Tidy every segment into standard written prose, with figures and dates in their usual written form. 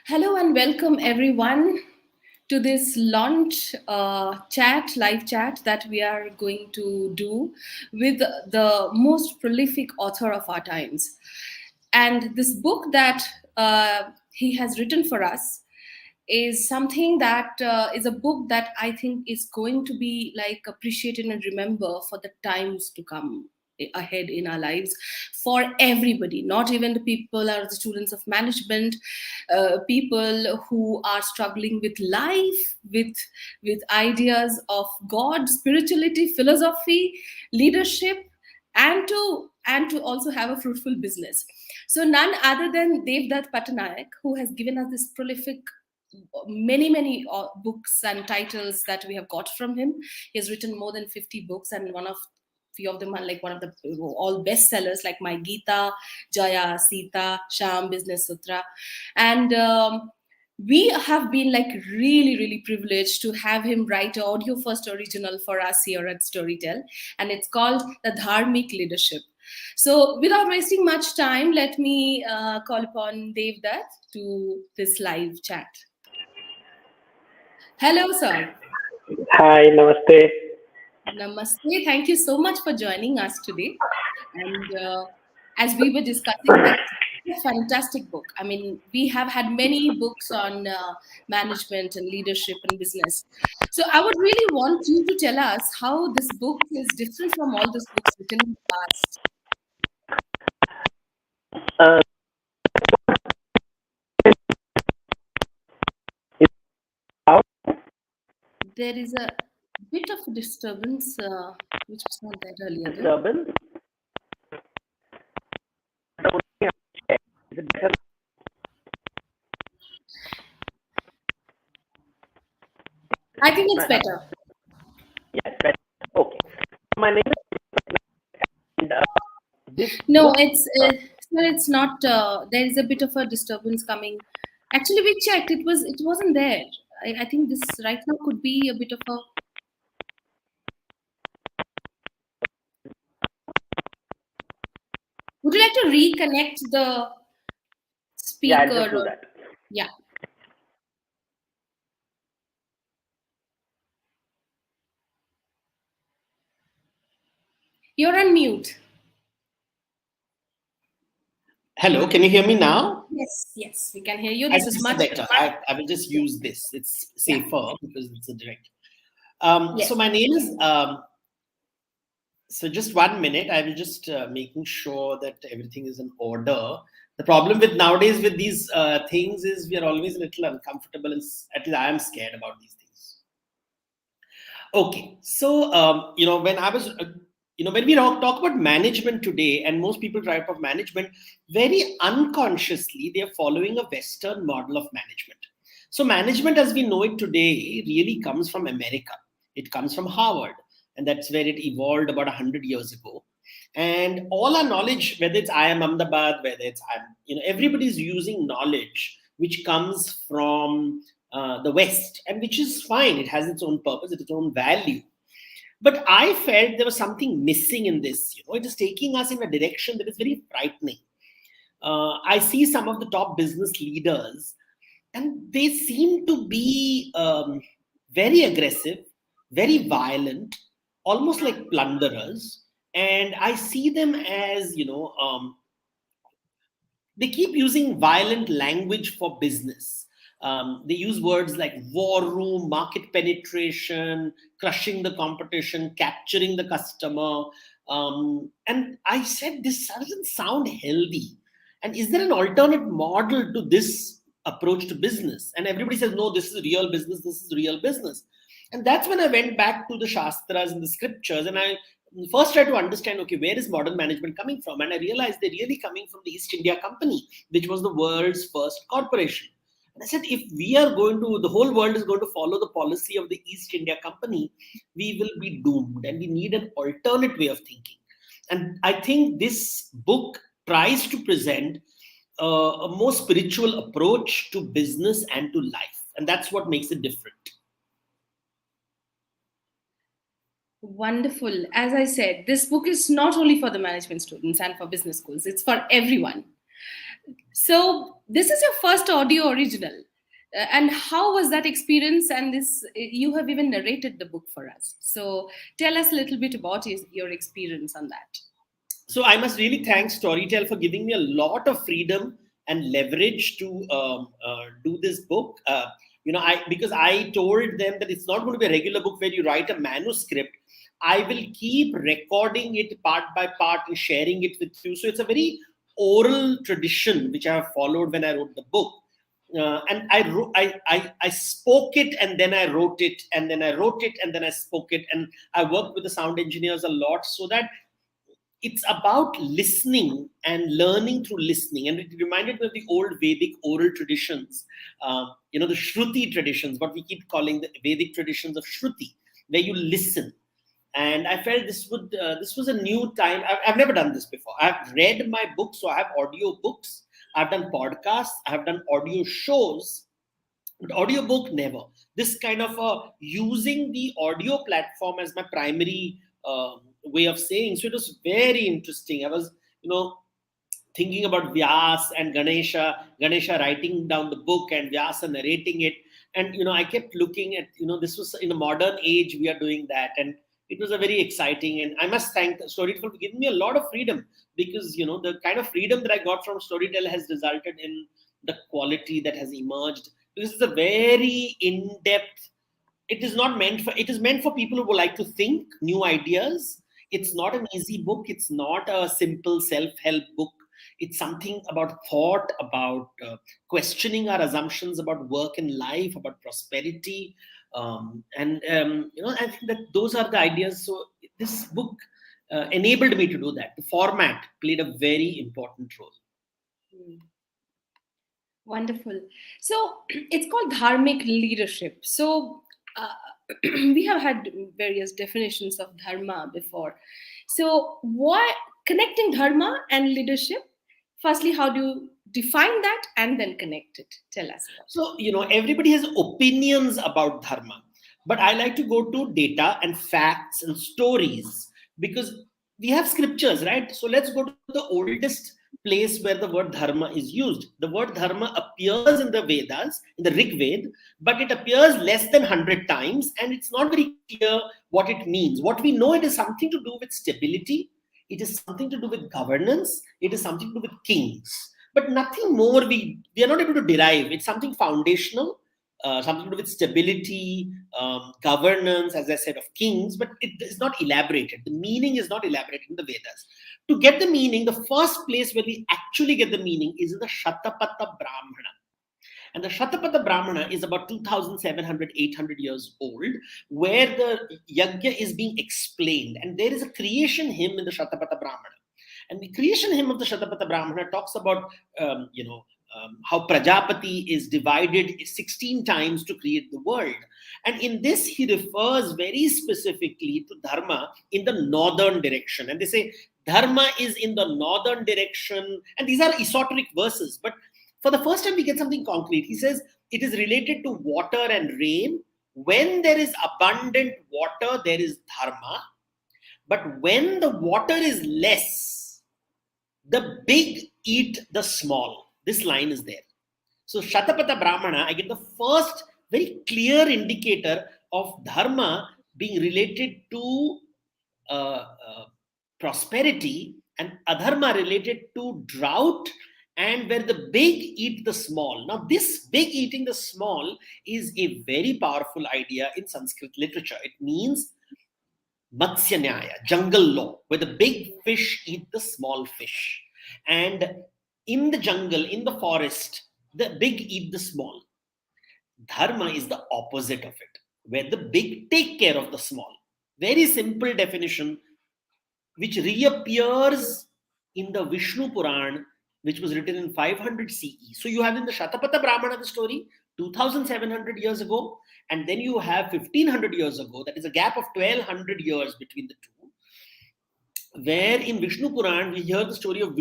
Hello and welcome everyone to this launch live chat that we are going to do with the most prolific author of our times. And this book that he has written for us is something that is a book that I think is going to be like appreciated and remember for the times to come ahead in our lives for everybody, not even the people or the students of management, people who are struggling with life, with ideas of God, spirituality, philosophy, leadership, and to also have a fruitful business. So none other than Devdutt Pattanaik, who has given us this prolific many books and titles that we have got from him. He has written more than 50 books, and few of them are like one of the all bestsellers, like My Gita, Jaya, Sita, Sham, Business Sutra. And we have been like really privileged to have him write an audio first original for us here at Storytel, and it's called The Dharmic Leadership. So without wasting much time, let me call upon Devdutt to this live chat. Hello, sir. Hi, namaste. Namaste. Thank you so much for joining us today. And as we were discussing, that it's a fantastic book. I mean, we have had many books on management and leadership and business. So I would really want you to tell us how this book is different from all those books written in the past. Uh, how There is a bit of a disturbance, which was not there earlier, though. disturbance? Is it better? I think it's better. Yes, better. Okay. My name is and, this No, book. it's not. There is a bit of a disturbance coming. Actually, we checked. It wasn't there. I think this right now could be a bit of a. Would you like to reconnect the Yeah, I'll just speaker? do Or, that. yeah, you're on mute. Hello, can you hear me now? Yes, we can hear you. I This think is this is much better. better. I will just Yeah, use this. It's yeah, safer because it's a direct. yes. So my name is. So just 1 minute. I will just making sure that everything is in order. The problem with nowadays with these things is we are always a little uncomfortable, and at least I am scared about these things. Okay, so when I was, when we talk about management today, and most people write about management, very unconsciously they are following a Western model of management. So management, as we know it today, really comes from America. It comes from Harvard, and that's where it evolved about 100 years ago. And all our knowledge, whether it's I am Ahmedabad, whether it's everybody's using knowledge which comes from the West, and which is fine. It has its own purpose, its own value. But I felt there was something missing in this. It is taking us in a direction that is very frightening. I see some of the top business leaders, and they seem to be very aggressive, very violent, almost like plunderers. And I see them as, they keep using violent language for business. They use words like war room, market penetration, crushing the competition, capturing the customer. And I said, this doesn't sound healthy. And is there an alternate model to this approach to business? And everybody says, no, this is real business, this is real business. And that's when I went back to the Shastras and the scriptures, and I first try to understand, okay, where is modern management coming from? And I realized they're really coming from the East India Company, which was the world's first corporation. And I said, if we are going to, the whole world is going to follow the policy of the East India Company, we will be doomed, and we need an alternate way of thinking. And I think this book tries to present a more spiritual approach to business and to life. And that's what makes it different. Wonderful. As I said, this book is not only for the management students and for business schools, it's for everyone. So this is your first audio original. And how was that experience? And this, you have even narrated the book for us. So tell us a little bit about your experience on that. So I must really thank Storytel for giving me a lot of freedom and leverage to do this book. Because I told them that it's not going to be a regular book where you write a manuscript. I will keep recording it part by part and sharing it with you. So it's a very oral tradition which I have followed when I wrote the book. And I spoke it and then I wrote it, and then I wrote it and then I spoke it, and I worked with the sound engineers a lot so that it's about listening and learning through listening. And it reminded me of the old Vedic oral traditions, the Shruti traditions, what we keep calling the Vedic traditions of Shruti, where you listen. And I felt this was a new time. I've never done this before. I've read my books, so I have audio books. I've done podcasts. I've done audio shows. But audiobook, never. This kind of using the audio platform as my primary way of saying. So it was very interesting. I was, thinking about Vyas and Ganesha writing down the book and Vyasa narrating it. And, I kept looking at, this was in a modern age, we are doing that. And it was a very exciting, and I must thank Storytel for giving me a lot of freedom, because, the kind of freedom that I got from Storytel has resulted in the quality that has emerged. This is a very in-depth, it is meant for people who would like to think new ideas. It's not an easy book. It's not a simple self-help book. It's something about thought, about questioning our assumptions about work and life, about prosperity. I think that those are the ideas. So this book enabled me to do that. The format played a very important role. Wonderful. So it's called Dharmic Leadership. So we have had various definitions of Dharma before. So why connecting Dharma and leadership? Firstly, how do you define that and then connect it? Tell us. So, everybody has opinions about Dharma, but I like to go to data and facts and stories, because we have scriptures, right? So let's go to the oldest place where the word Dharma is used. The word Dharma appears in the Vedas, in the Rig Veda, but it appears less than 100 times, and it's not very clear what it means. What we know, it is something to do with stability, it is something to do with governance, it is something to do with kings. But nothing more we are not able to derive. It's something foundational, something to do with stability, governance, as I said, of kings, but it is not elaborated. The meaning is not elaborated in the Vedas. To get the meaning, the first place where we actually get the meaning is in the Shatapatha Brahmana. And the Shatapatha Brahmana is about 2,700, 800 years old, where the yajna is being explained. And there is a creation hymn in the Shatapatha Brahmana. And the creation hymn of the Shatapatha Brahmana talks about, how Prajapati is divided 16 times to create the world. And in this, he refers very specifically to Dharma in the northern direction. And they say, Dharma is in the northern direction. And these are esoteric verses. But for the first time, we get something concrete. He says, it is related to water and rain. When there is abundant water, there is Dharma. But when the water is less, the big eat the small. This line is there. So Shatapatha Brahmana, I get the first very clear indicator of Dharma being related to prosperity, and Adharma related to drought, and where the big eat the small. Now, this big eating the small is a very powerful idea in Sanskrit literature. It means Matsya Nyaya, jungle law, where the big fish eat the small fish. And in the jungle, in the forest, the big eat the small. Dharma is the opposite of it, where the big take care of the small. Very simple definition, which reappears in the Vishnu Puran, which was written in 500 CE. So you have in the Shatapatha Brahmana the story 2,700 years ago, and then you have 1,500 years ago. That is a gap of 1,200 years between the two, where in Vishnu Puran we hear the story of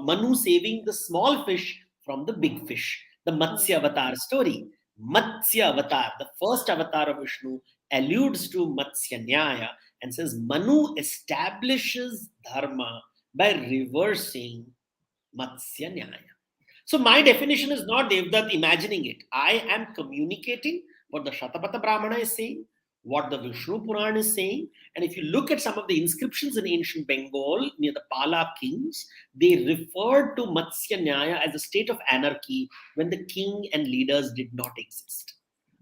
Manu saving the small fish from the big fish, the Matsya Avatar story. Matsya Avatar, the first avatar of Vishnu, alludes to Matsya Nyaya and says Manu establishes Dharma by reversing Matsya Nyaya. So my definition is not Devdutt imagining it. I am communicating what the Shatapatha Brahmana is saying, what the Vishnu Puran is saying. And if you look at some of the inscriptions in ancient Bengal near the Pala kings, they referred to Matsya Nyaya as a state of anarchy when the king and leaders did not exist.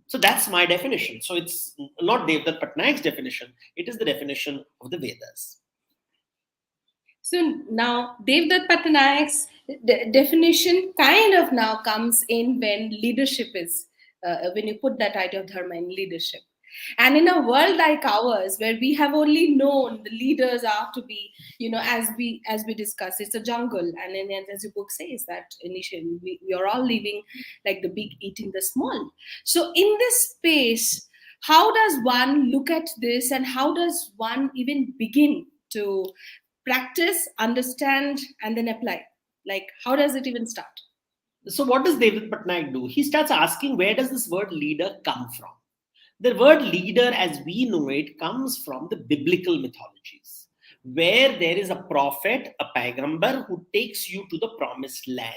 So that's my definition. So it's not Devdutt Pattanaik's definition, it is the definition of the Vedas. So now Devdutt Pattanaik's definition kind of now comes in when leadership is, when you put that idea of dharma in leadership. And in a world like ours, where we have only known the leaders are to be, as we discussed, it's a jungle. And then, as your book says, that initially we are all living like the big eating the small. So in this space, how does one look at this, and how does one even begin to practice, understand, and then apply? Like, how does it even start? So what does Devdutt Pattanaik do? He starts asking, where does this word leader come from? The word leader, as we know it, comes from the biblical mythologies, where there is a prophet, a pagambar, who takes you to the promised land.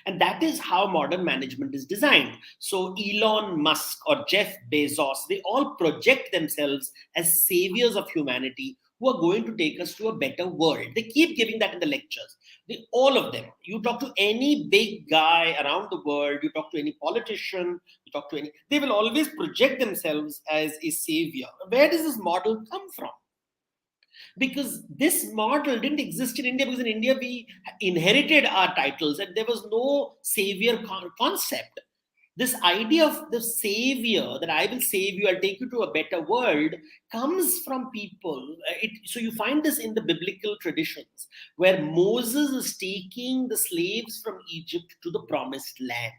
And that is how modern management is designed. So Elon Musk or Jeff Bezos, they all project themselves as saviors of humanity who are going to take us to a better world. They keep giving that in the lectures. All of them. You talk to any big guy around the world, you talk to any politician, you talk to any, they will always project themselves as a savior. Where does this model come from? Because this model didn't exist in India, because in India we inherited our titles and there was no savior concept. This idea of the savior, that I will save you, I'll take you to a better world, comes from people. So you find this in the biblical traditions, where Moses is taking the slaves from Egypt to the promised land.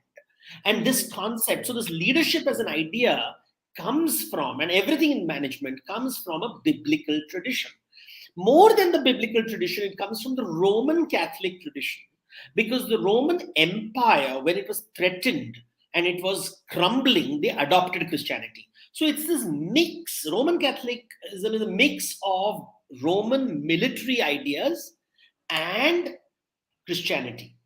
And this concept, so this leadership as an idea comes from, and everything in management comes from a biblical tradition. More than the biblical tradition, it comes from the Roman Catholic tradition. Because the Roman Empire, when it was threatened and it was crumbling, they adopted Christianity. So it's this mix. Roman Catholicism is a mix of Roman military ideas and Christianity.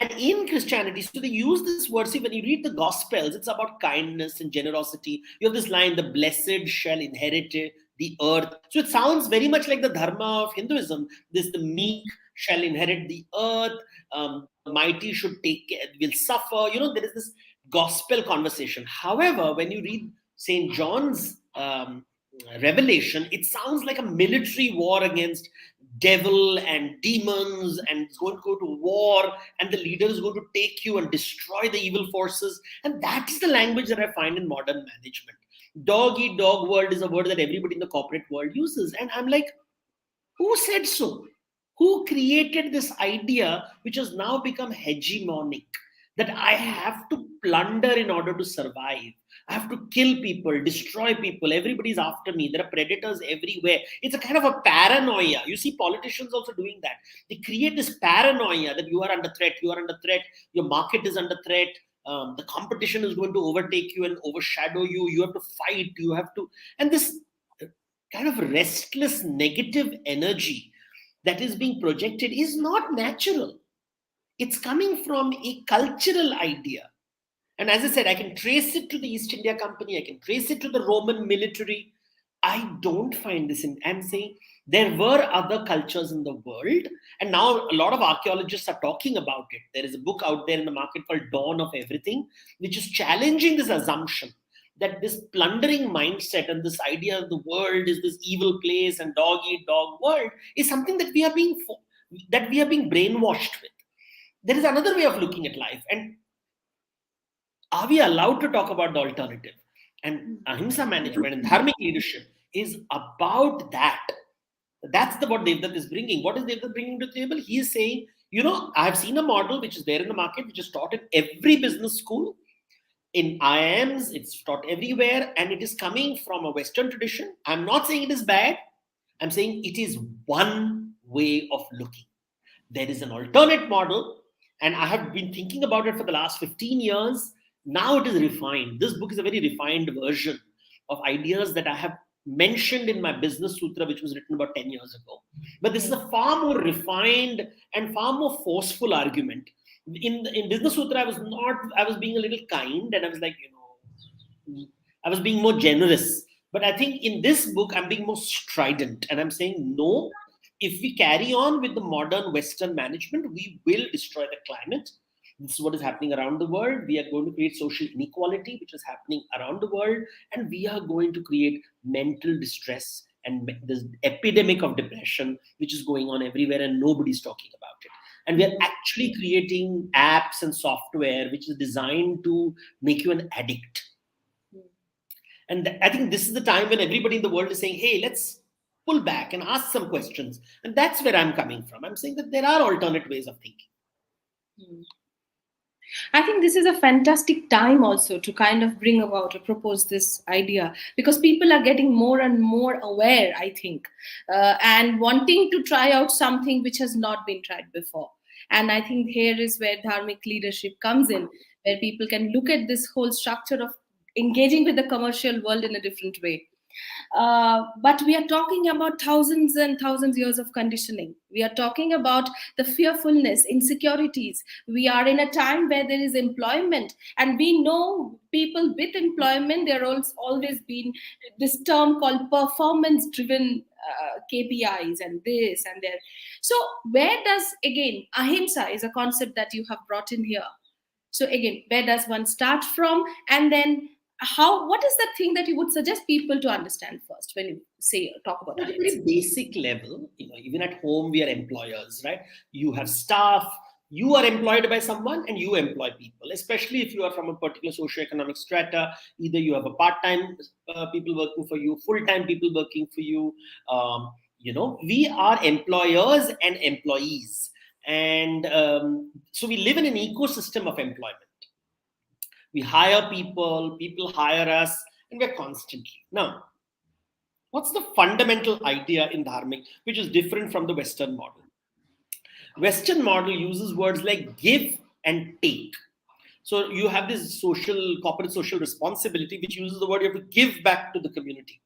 And in Christianity, so they use this word. See, when you read the Gospels, it's about kindness and generosity. You have this line, the blessed shall inherit the earth. So it sounds very much like the Dharma of Hinduism. The meek shall inherit the earth. The mighty will suffer. There is this gospel conversation. However, when you read St. John's Revelation, it sounds like a military war against devil and demons, and it's going to go to war, and the leader is going to take you and destroy the evil forces. And that is the language that I find in modern management. Dog eat dog world is a word that everybody in the corporate world uses. And I'm like, who said so? Who created this idea, which has now become hegemonic, that I have to plunder in order to survive? I have to kill people, destroy people. Everybody's after me. There are predators everywhere. It's a kind of a paranoia. You see politicians also doing that. They create this paranoia that you are under threat, your market is under threat, the competition is going to overtake you and overshadow you. You have to fight, and this kind of restless negative energy that is being projected is not natural. It's coming from a cultural idea. And as I said, I can trace it to the East India Company. I can trace it to the Roman military. I don't find this in, I'm saying there were other cultures in the world. And now a lot of archaeologists are talking about it. There is a book out there in the market called Dawn of Everything, which is challenging this assumption that this plundering mindset and this idea of the world is this evil place and dog eat dog world is something that we are being brainwashed with. There is another way of looking at life. And are we allowed to talk about the alternative? And ahimsa management and dharmic leadership is about that. That's what Devdutt is bringing. What is Devdutt bringing to the table? He is saying, I have seen a model which is there in the market, which is taught in every business school, in IIMs, it's taught everywhere, and it is coming from a Western tradition. I'm not saying it is bad. I'm saying it is one way of looking. There is an alternate model, and I have been thinking about it for the last 15 years. Now it is refined. This book is a very refined version of ideas that I have mentioned in my Business Sutra, which was written about 10 years ago. But this is a far more refined and far more forceful argument, in Business Sutra, I was being a little kind, and I was like, I was being more generous. But I think in this book, I'm being more strident, and I'm saying, no, if we carry on with the modern Western management, we will destroy the climate. This is what is happening around the world. We are going to create social inequality, which is happening around the world, and we are going to create mental distress and this epidemic of depression, which is going on everywhere, and nobody's talking about it. And we are actually creating apps and software which is designed to make you an addict. And I think this is the time when everybody in the world is saying, hey, let's pull back and ask some questions. And that's where I'm coming from. I'm saying that there are alternate ways of thinking. I think this is a fantastic time also to kind of bring about or propose this idea, because people are getting more and more aware, I think, and wanting to try out something which has not been tried before. And I think here is where dharmic leadership comes in, where people can look at this whole structure of engaging with the commercial world in a different way. But we are talking about thousands and thousands years of conditioning. We are talking about the fearfulness, insecurities. We are in a time where there is employment, and we know people with employment, there has always been this term called performance-driven KPIs and this and that. So where does, again, ahimsa is a concept that you have brought in here. So again, where does one start from? And then what is the thing that you would suggest people to understand first when you talk about at a very basic level? Even at home we are employers, right? You have staff, you are employed by someone, and you employ people, especially if you are from a particular socioeconomic strata. Either you have a part-time people working for you, full-time people working for you. We are employers and employees, and so we live in an ecosystem of employment. We hire people, people hire us, and we're constantly. Now, what's the fundamental idea in Dharmic, which is different from the Western model? Western model uses words like give and take. So you have this corporate social responsibility, which uses the word you have to give back to the community.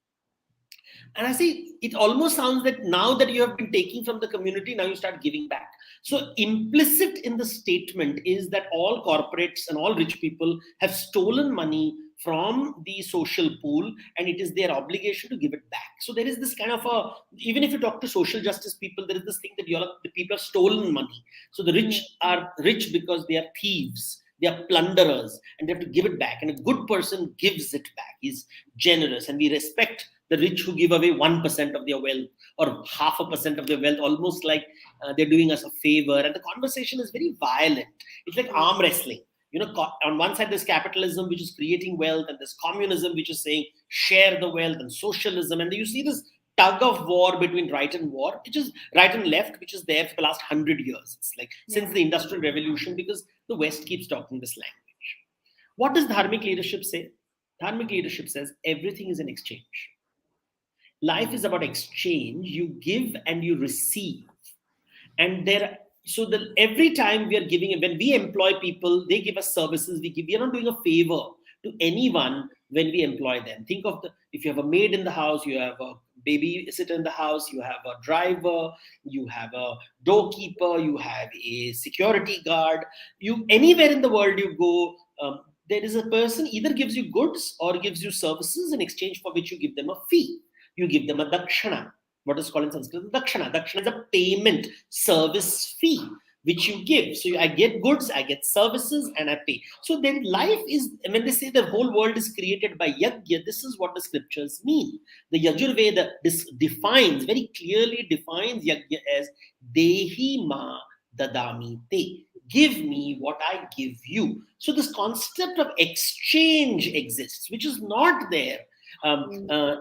And I see it almost sounds that now that you have been taking from the community, now you start giving back. So implicit in the statement is that all corporates and all rich people have stolen money from the social pool, and it is their obligation to give it back. So there is this kind of even if you talk to social justice people, there is this thing that the people have stolen money. So the rich are rich because they are thieves. They are plunderers, and they have to give it back. And a good person gives it back. He's generous, and we respect the rich who give away 1% of their wealth or 0.5% of their wealth, almost like they're doing us a favor. And the conversation is very violent. It's like arm wrestling. On one side, there's capitalism, which is creating wealth, and there's communism, which is saying share the wealth, and socialism. And you see this tug of war between right and left, which is there for the last 100 years. It's like since the Industrial Revolution, because the West keeps talking this language. What does Dharmic leadership say? Dharmic leadership says everything is an exchange. Life is about exchange. You give and you receive. And every time we are giving, when we employ people, they give us services. We are not doing a favor to anyone when we employ them. Think of if you have a maid in the house, you have a babysitter in the house, you have a driver, you have a doorkeeper, you have a security guard. Anywhere in the world you go, there is a person either gives you goods or gives you services, in exchange for which you give them a fee. You give them a dakshana. What is called in Sanskrit dakshana. Dakshana is a payment service fee which you give. So I get goods, I get services, and I pay. So then life is, when they say the whole world is created by yajna, this is what the scriptures mean. The Yajurveda very clearly defines yajna as dehi ma dadami te. Give me what I give you. So this concept of exchange exists, which is not there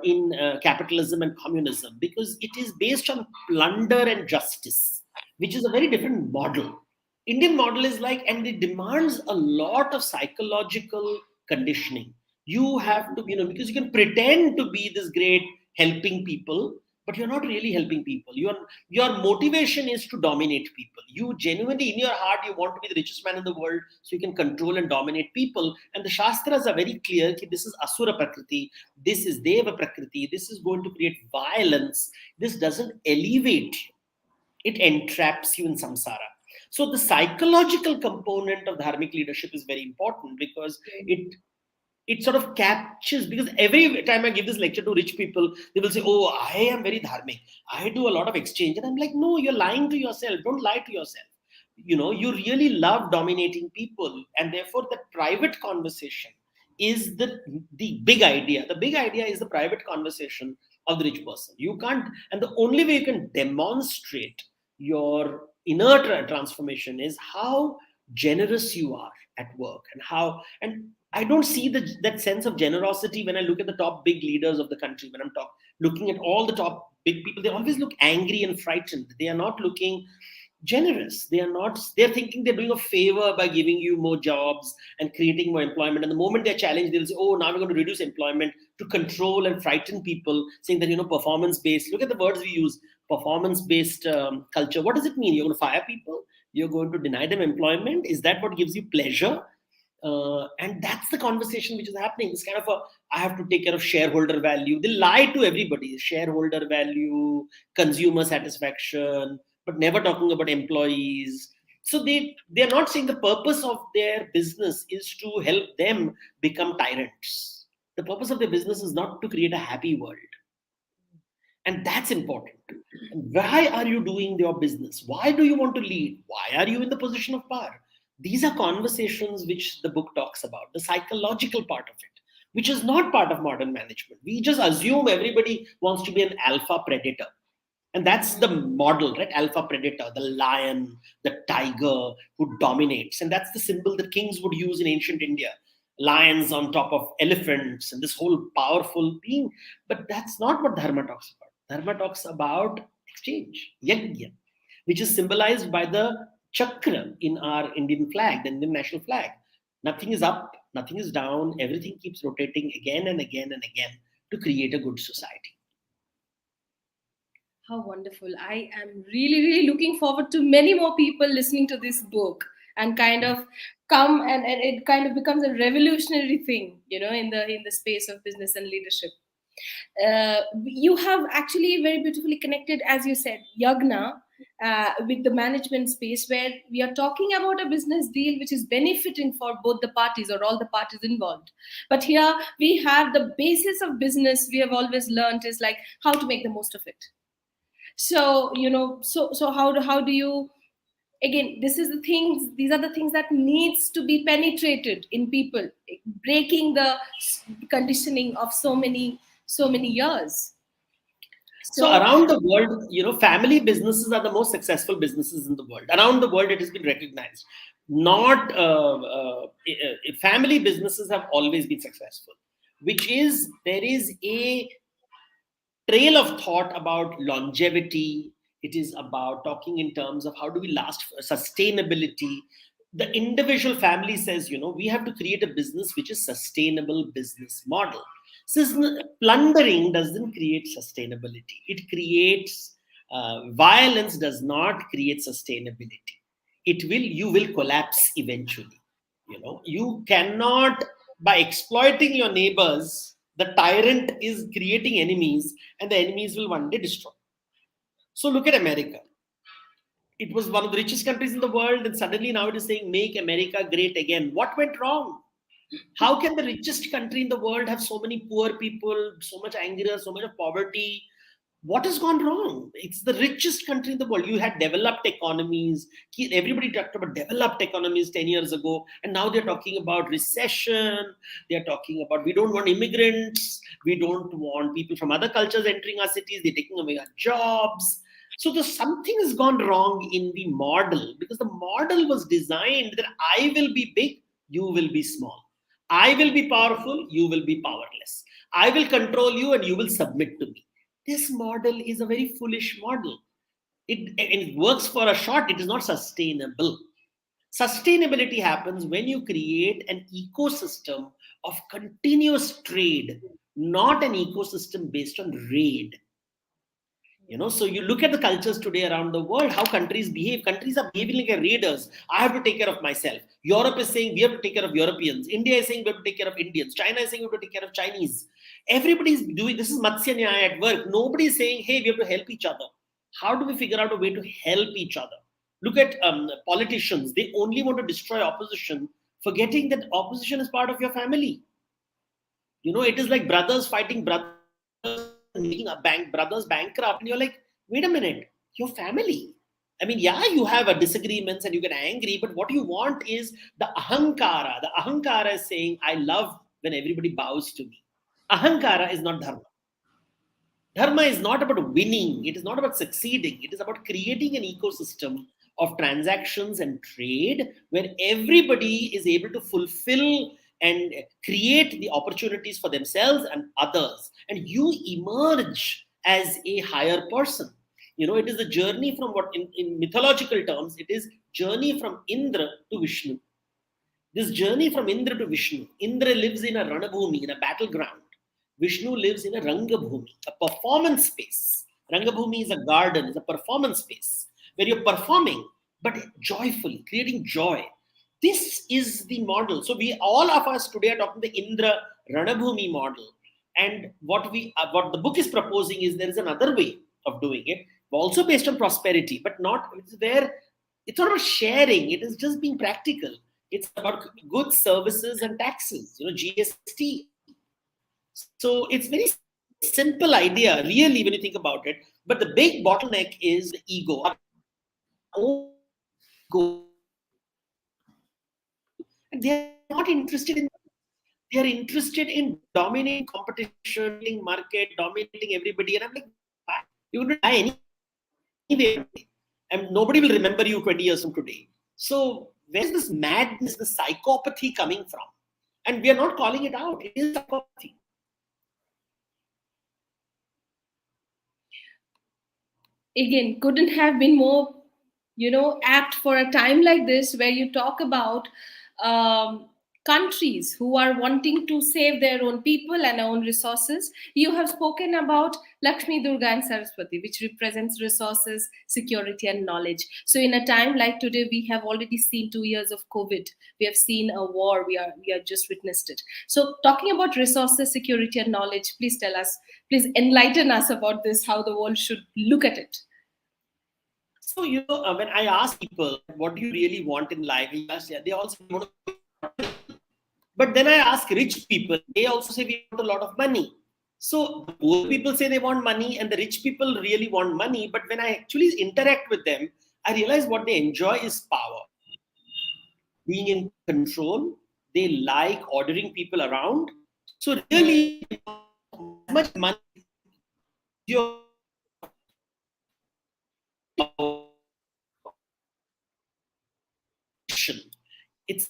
in capitalism and communism, because it is based on plunder and justice, which is a very different model. Indian model is and it demands a lot of psychological conditioning. You have to, because you can pretend to be this great helping people, but you're not really helping people. Your motivation is to dominate people. You genuinely, in your heart, you want to be the richest man in the world, so you can control and dominate people. And the Shastras are very clear that this is Asura Prakriti, this is Deva Prakriti, this is going to create violence. This doesn't elevate you. It entraps you in samsara. So the psychological component of dharmic leadership is very important because it sort of captures, because every time I give this lecture to rich people, they will say, oh, I am very dharmic. I do a lot of exchange. And I'm like, no, you're lying to yourself. Don't lie to yourself. You really love dominating people. And therefore, the private conversation is the big idea. The big idea is the private conversation of the rich person. You can't, and the only way you can demonstrate your inner transformation is how generous you are at work, and I don't see that sense of generosity when I look at the top big leaders of the country. When I'm looking at all the top big people, they always look angry and frightened. They are not looking generous. They're thinking they're doing a favor by giving you more jobs and creating more employment. And the moment they're challenged, they'll say, oh, now we're going to reduce employment to control and frighten people, saying that, performance-based. Look at the words we use, performance-based culture. What does it mean? You're going to fire people? You're going to deny them employment? Is that what gives you pleasure? And that's the conversation which is happening. It's kind of I have to take care of shareholder value. They lie to everybody. Shareholder value, consumer satisfaction, but never talking about employees. So they're not saying the purpose of their business is to help them become tyrants. The purpose of their business is not to create a happy world. And that's important. Why are you doing your business? Why do you want to lead? Why are you in the position of power? These are conversations which the book talks about, the psychological part of it, which is not part of modern management. We just assume everybody wants to be an alpha predator. And that's the model, right? Alpha predator, the lion, the tiger who dominates. And that's the symbol that kings would use in ancient India. Lions on top of elephants and this whole powerful being. But that's not what Dharma talks about. Dharma talks about exchange, yajna, which is symbolized by the chakra in our Indian flag, the Indian national flag. Nothing is up, nothing is down, everything keeps rotating again and again and again to create a good society. How wonderful. I am really, really looking forward to many more people listening to this book and kind of come and it kind of becomes a revolutionary thing, in the space of business and leadership. You have actually very beautifully connected, as you said, yagna with the management space, where we are talking about a business deal which is benefiting for both the parties or all the parties involved. But here we have the basis of business we have always learned is like how to make the most of it. So so how do you, again, these are the things that needs to be penetrated in people, breaking the conditioning of so many years. So around the world, family businesses are the most successful businesses in the world. Around the world, it has been recognized. Not family businesses have always been successful, there is a trail of thought about longevity. It is about talking in terms of how do we last, sustainability. The individual family says, we have to create a business which is sustainable business model. Plundering doesn't create sustainability. It creates violence, does not create sustainability. You will collapse eventually. You cannot, by exploiting your neighbors, the tyrant is creating enemies, and the enemies will one day destroy. So look at America. It was one of the richest countries in the world, and suddenly now it is saying, make America great again. What went wrong? How can the richest country in the world have so many poor people, so much anger, so much of poverty? What has gone wrong? It's the richest country in the world. You had developed economies. Everybody talked about developed economies 10 years ago. And now they're talking about recession. They're talking about we don't want immigrants. We don't want people from other cultures entering our cities. They're taking away our jobs. So something has gone wrong in the model, because the model was designed that I will be big, you will be small. I will be powerful, you will be powerless. I will control you and you will submit to me. This model is a very foolish model. It works for a short, it is not sustainable. Sustainability happens when you create an ecosystem of continuous trade, not an ecosystem based on raid. So you look at the cultures today around the world, how countries behave. Countries are behaving like raiders. I have to take care of myself. Europe is saying we have to take care of Europeans. India is saying we have to take care of Indians. China is saying we have to take care of Chinese. Everybody's doing, this is Matsya Nyaya at work. Nobody is saying, hey, we have to help each other. How do we figure out a way to help each other? Look at politicians. They only want to destroy opposition, forgetting that opposition is part of your family. It is like brothers fighting brothers, making brothers bankrupt, and you're like, wait a minute, your family. I mean, yeah, you have a disagreements and you get angry, but what you want is the ahankara. The ahankara is saying, I love when everybody bows to me. Ahankara is not dharma. Dharma is not about winning, it is not about succeeding, it is about creating an ecosystem of transactions and trade where everybody is able to fulfill and create the opportunities for themselves and others. And you emerge as a higher person. It is a journey from what, in mythological terms, it is journey from Indra to Vishnu. This journey from Indra to Vishnu. Indra lives in a Ran-bhoomi, in a battleground. Vishnu lives in a Rangabhoomi, a performance space. Rangabhoomi is a garden, is a performance space where you're performing, but joyfully, creating joy. This is the model. So all of us today are talking the Indra Ranabhoomi model. And what the book is proposing is there is another way of doing it, also based on prosperity, but it's not about sharing. It is just being practical. It's about goods, services, and taxes. GST. So it's very simple idea, really, when you think about it. But the big bottleneck is the ego. And they're not interested in. They are interested in dominating competition, market, dominating everybody. And I'm like, you're going to die anyway. And nobody will remember you 20 years from today. So where's this madness, the psychopathy coming from? And we are not calling it out. It is psychopathy. Again, couldn't have been more, apt for a time like this, where you talk about countries who are wanting to save their own people and own resources. You have spoken about Lakshmi, Durga, and Saraswati, which represents resources, security, and knowledge. So, in a time like today, we have already seen 2 years of COVID. We have seen a war. We are just witnessed it. So, talking about resources, security, and knowledge, please tell us, please enlighten us about this, how the world should look at it. So, when I ask people, what do you really want in life? They all say, but then I ask rich people, they also say we want a lot of money. So the poor people say they want money and the rich people really want money. But when I actually interact with them, I realize what they enjoy is power. Being in control. They like ordering people around. So really, as much money it's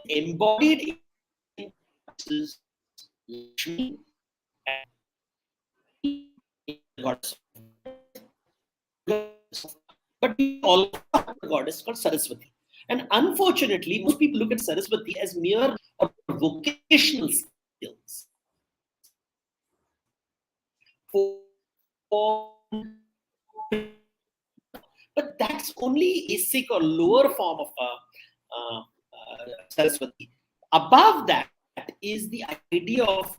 embodied in Lakshmi and goddess. But we also have a goddess called Saraswati. And unfortunately, most people look at Saraswati as mere vocational skills. But that's only basic or lower form of Saraswati. Above that is the idea of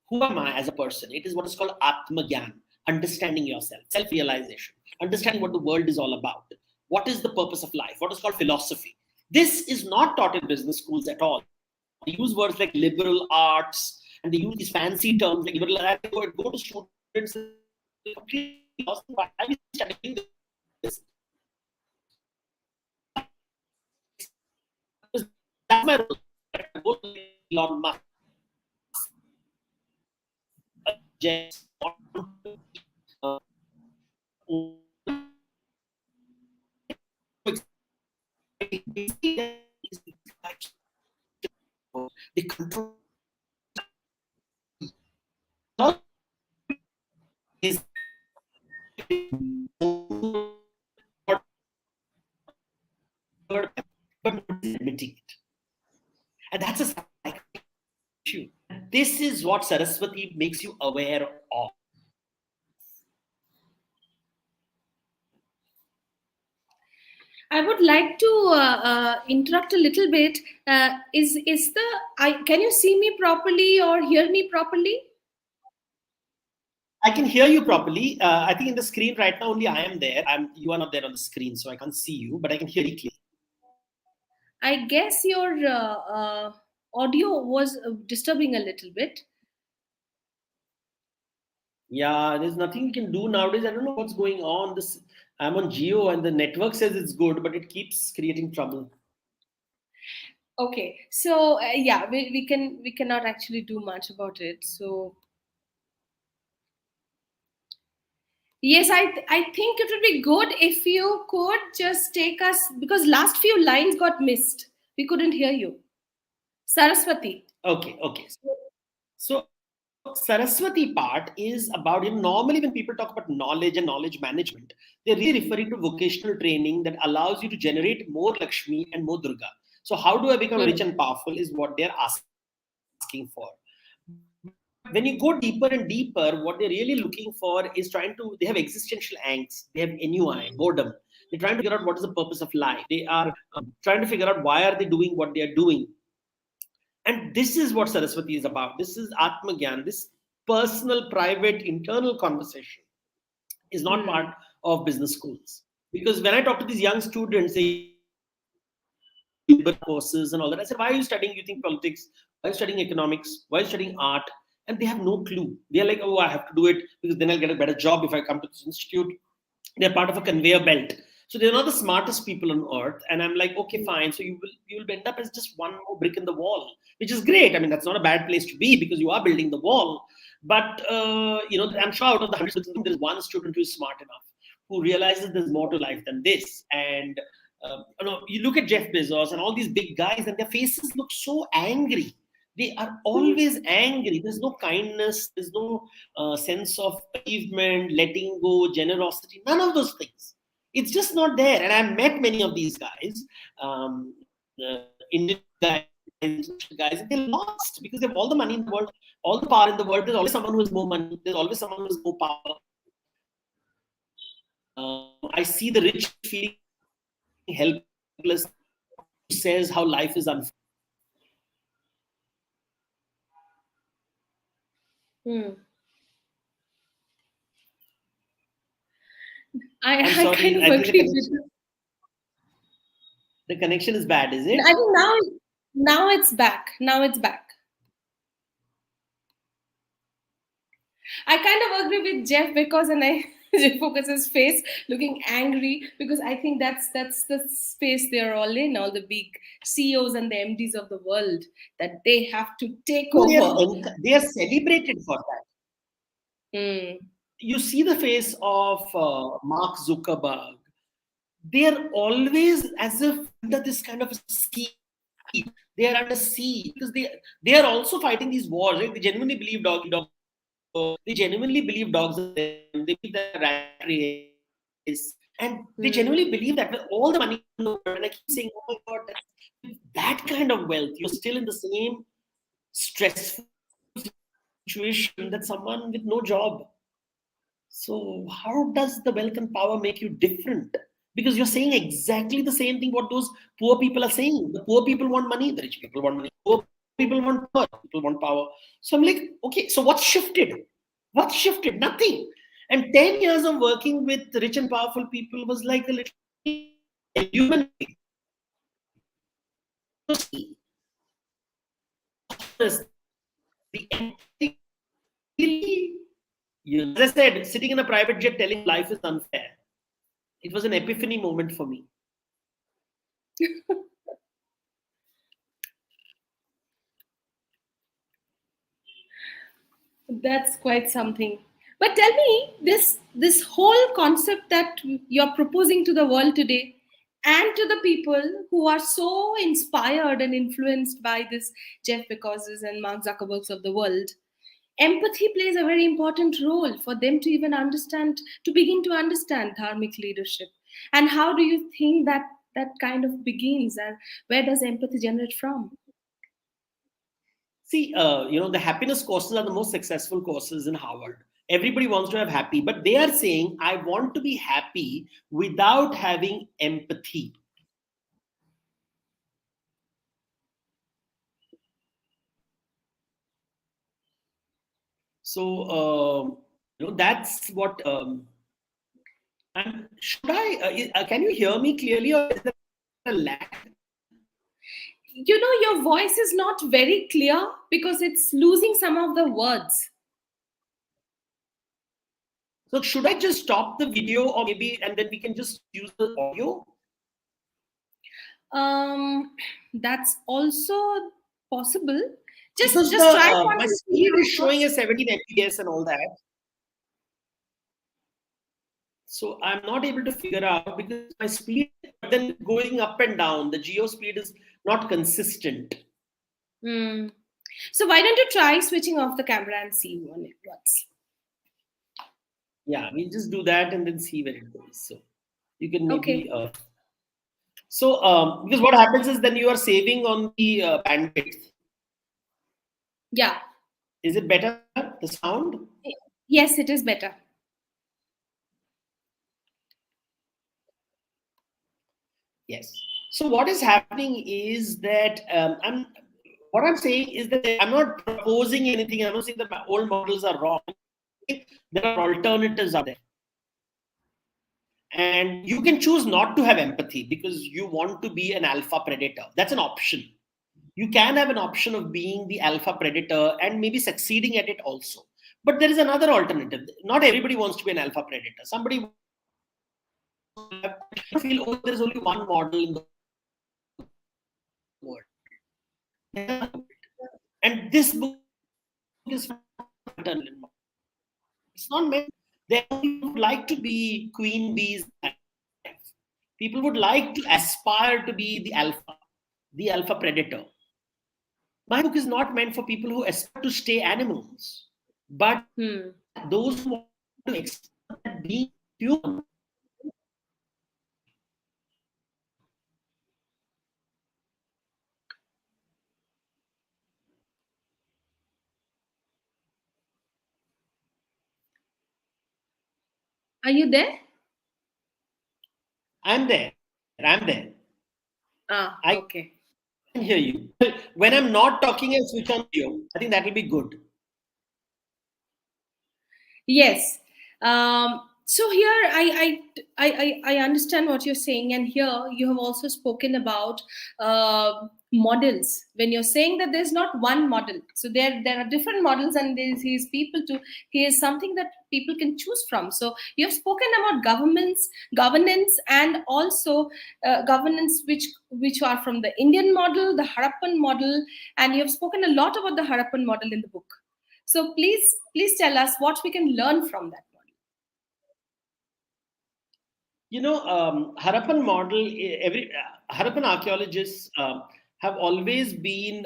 who am I as a person. It is what is called Atmagyan, understanding yourself, self-realization, understanding what the world is all about. What is the purpose of life? What is called philosophy? This is not taught in business schools at all. They use words like liberal arts and they use these fancy terms like liberal arts. Go to students completely lost. Why are we studying this? That's my role. Go to Elon Musk. The control is but admitting it. And that's a psychic issue. This is what Saraswati makes you aware of. I would like to interrupt a little bit. Can you see me properly or hear me properly? I can hear you properly. I think in the screen right now only I am there. You are not there on the screen, so I can't see you, but I can hear you clearly. I guess your audio was disturbing a little bit. Yeah, there's nothing you can do nowadays. I don't know what's going on. I'm on Geo and the network says it's good, but it keeps creating trouble. Okay, so yeah, we cannot actually do much about it. So yes, I think it would be good if you could just take us, because last few lines got missed. We couldn't hear you. Saraswati. Okay. So Saraswati part is about, normally when people talk about knowledge and knowledge management, they're really referring to vocational training that allows you to generate more Lakshmi and more Durga. So how do I become rich and powerful is what they're asking for. When you go deeper and deeper, what they're really looking for is they have existential angst, they have ennui, boredom. They're trying to figure out what is the purpose of life. They are trying to figure out why are they doing what they are doing. And this is what Saraswati is about. This is Atma Gyan. This personal, private, internal conversation is not part of business schools. Because when I talk to these young students, they courses and all that, I said, why are you studying, you think, politics? Why are you studying economics? Why are you studying art? And they have no clue. They're like, oh, I have to do it because then I'll get a better job if I come to this institute. They're part of a conveyor belt. So they're not the smartest people on earth. And I'm like, okay, fine. So you will end up as just one more brick in the wall, which is great. I mean, that's not a bad place to be because you are building the wall. But, I'm sure out of the 100 students, there's one student who is smart enough, who realizes there's more to life than this. And, you look at Jeff Bezos and all these big guys and their faces look so angry. They are always angry. There's no kindness. There's no sense of achievement, letting go, generosity, none of those things. It's just not there. And I've met many of these guys, Indian guys, and they're lost because they have all the money in the world, all the power in the world. There's always someone who has more money. There's always someone who has more power. I see the rich feeling helpless, who says how life is unfair. I kind of agree with you. The connection is bad, is it? I think now it's back. Now it's back. I kind of agree with Jeff because, and I Focus's face looking angry, because I think that's the space they're all in, all the big CEOs and the MDs of the world, that they have to take over. They are celebrated for that. You see the face of Mark Zuckerberg. They are always as if under this kind of scheme. They are under siege because they are also fighting these wars. Right? They genuinely believe they genuinely believe dogs are them. They believe that rat race, and they genuinely believe that with all the money in the world. And I keep saying, oh my God, that kind of wealth, you're still in the same stressful situation that someone with no job. So how does the wealth and power make you different? Because you're saying exactly the same thing what those poor people are saying. The poor people want money, the rich people want money. Poor people want power, people want power. So I'm like, okay, so what's shifted? What's shifted? Nothing. And 10 years of working with rich and powerful people was like a little human being. As I said, sitting in a private jet telling life is unfair. It was an epiphany moment for me. That's quite something. But tell me, this whole concept that you're proposing to the world today, and to the people who are so inspired and influenced by this Jeff Bezos and Mark Zuckerbergs of the world, empathy plays a very important role for them to even begin to understand dharmic leadership. And how do you think that kind of begins, and where does empathy generate from? See, the happiness courses are the most successful courses in Harvard. Everybody wants to have happy, but they are saying, I want to be happy without having empathy. So that's what. And should I? Can you hear me clearly, or is there a lag? Your voice is not very clear because it's losing some of the words. So should I just stop the video, or maybe, and then we can just use the audio? That's also possible. Just Because try once. my speed is showing a 17 fps and all that. So I'm not able to figure out, because my speed then going up and down, the geo speed is not consistent. So why don't you try switching off the camera and see once? Yeah, we'll just do that and then see where it goes. So you can maybe. Okay. Because what happens is then you are saving on the bandwidth. Yeah. Is it better, the sound? Yes, it is better. Yes. So what is happening is that what I'm saying is that I'm not proposing anything. I'm not saying that my old models are wrong. There are alternatives out there. And you can choose not to have empathy because you want to be an alpha predator. That's an option. You can have an option of being the alpha predator and maybe succeeding at it also. But there is another alternative. Not everybody wants to be an alpha predator. Somebody feel, oh, there's only one model in the world. And this book is it's not meant. They would like to be queen bees. People would like to aspire to be the alpha predator. My book is not meant for people who aspire to stay animals, but those who want to experience being human. Are you there? I'm there. Okay. I can hear you. When I'm not talking, I switch on video. I think that will be good. Yes. So here I understand what you're saying, and here you have also spoken about models. When you're saying that there's not one model, so there are different models, and here's something that people can choose from. So you have spoken about governance, and also governance which are from the Indian model, the Harappan model, and you have spoken a lot about the Harappan model in the book. So please tell us what we can learn from that model. Harappan model. Harappan archaeologists have always been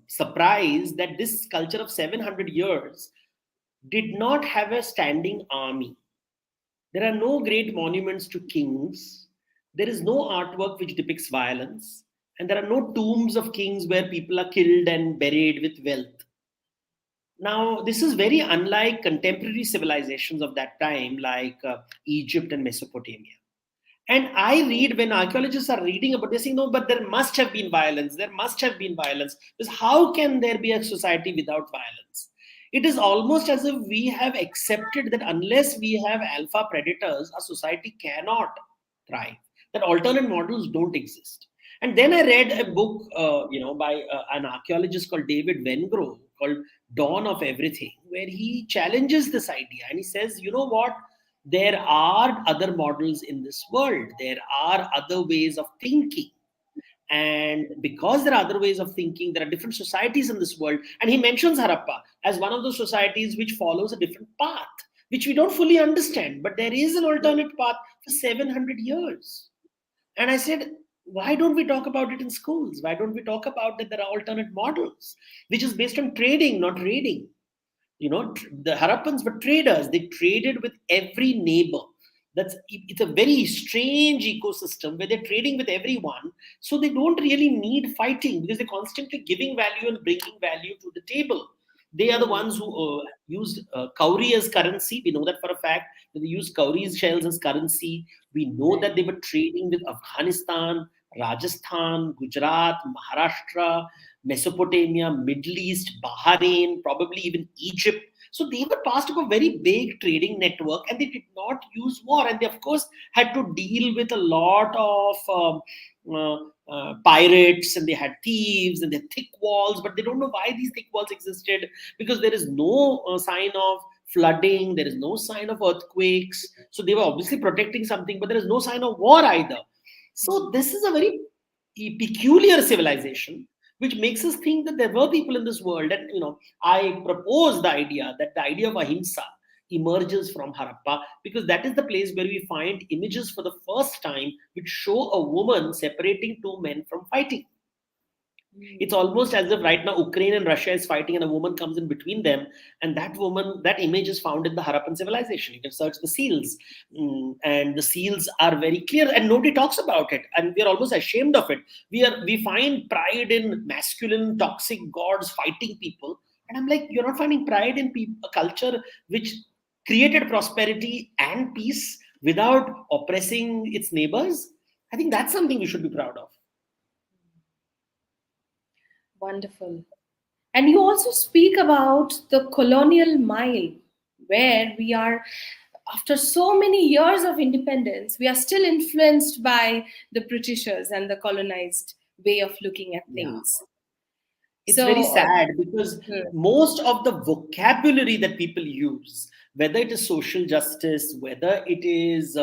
surprised that this culture of 700 years did not have a standing army. There are no great monuments to kings. There is no artwork which depicts violence, and there are no tombs of kings where people are killed and buried with wealth. Now, this is very unlike contemporary civilizations of that time, like Egypt and Mesopotamia. And I read, when archaeologists are reading about this, no, but there must have been violence. There must have been violence. Because how can there be a society without violence? It is almost as if we have accepted that unless we have alpha predators, a society cannot thrive. That alternate models don't exist. And then I read a book, by an archaeologist called David Wengrow, called Dawn of Everything, where he challenges this idea and he says, you know what? There are other models in this world. There are other ways of thinking. And because there are other ways of thinking, there are different societies in this world. And he mentions Harappa as one of those societies which follows a different path, which we don't fully understand. But there is an alternate path for 700 years. And I said, why don't we talk about it in schools? Why don't we talk about that there are alternate models, which is based on trading, not raiding? The Harappans were traders. They traded with every neighbor. It's a very strange ecosystem where they're trading with everyone. So they don't really need fighting because they're constantly giving value and bringing value to the table. They are the ones who used kauri as currency. We know that for a fact. They used kauri shells as currency. We know that they were trading with Afghanistan, Rajasthan, Gujarat, Maharashtra, Mesopotamia, Middle East, Bahrain, probably even Egypt. So they were part of a very big trading network, and they did not use war. And they, of course, had to deal with a lot of pirates, and they had thieves, and they had thick walls. But they don't know why these thick walls existed, because there is no sign of flooding, there is no sign of earthquakes. So they were obviously protecting something, but there is no sign of war either. So this is a very peculiar civilization, which makes us think that there were people in this world. And I propose the idea that the idea of ahimsa emerges from Harappa, because that is the place where we find images for the first time which show a woman separating two men from fighting. It's almost as if right now Ukraine and Russia is fighting and a woman comes in between them. And that woman, that image is found in the Harappan civilization. You can search the seals. And the seals are very clear and nobody talks about it. And we are almost ashamed of it. We find pride in masculine, toxic gods fighting people. And I'm like, you're not finding pride in a culture which created prosperity and peace without oppressing its neighbors? I think that's something we should be proud of. Wonderful. And you also speak about the Colonial Mile, where we are, after so many years of independence, we are still influenced by the Britishers and the colonized way of looking at things. It's very sad, because most of the vocabulary that people use, whether it is social justice, whether it is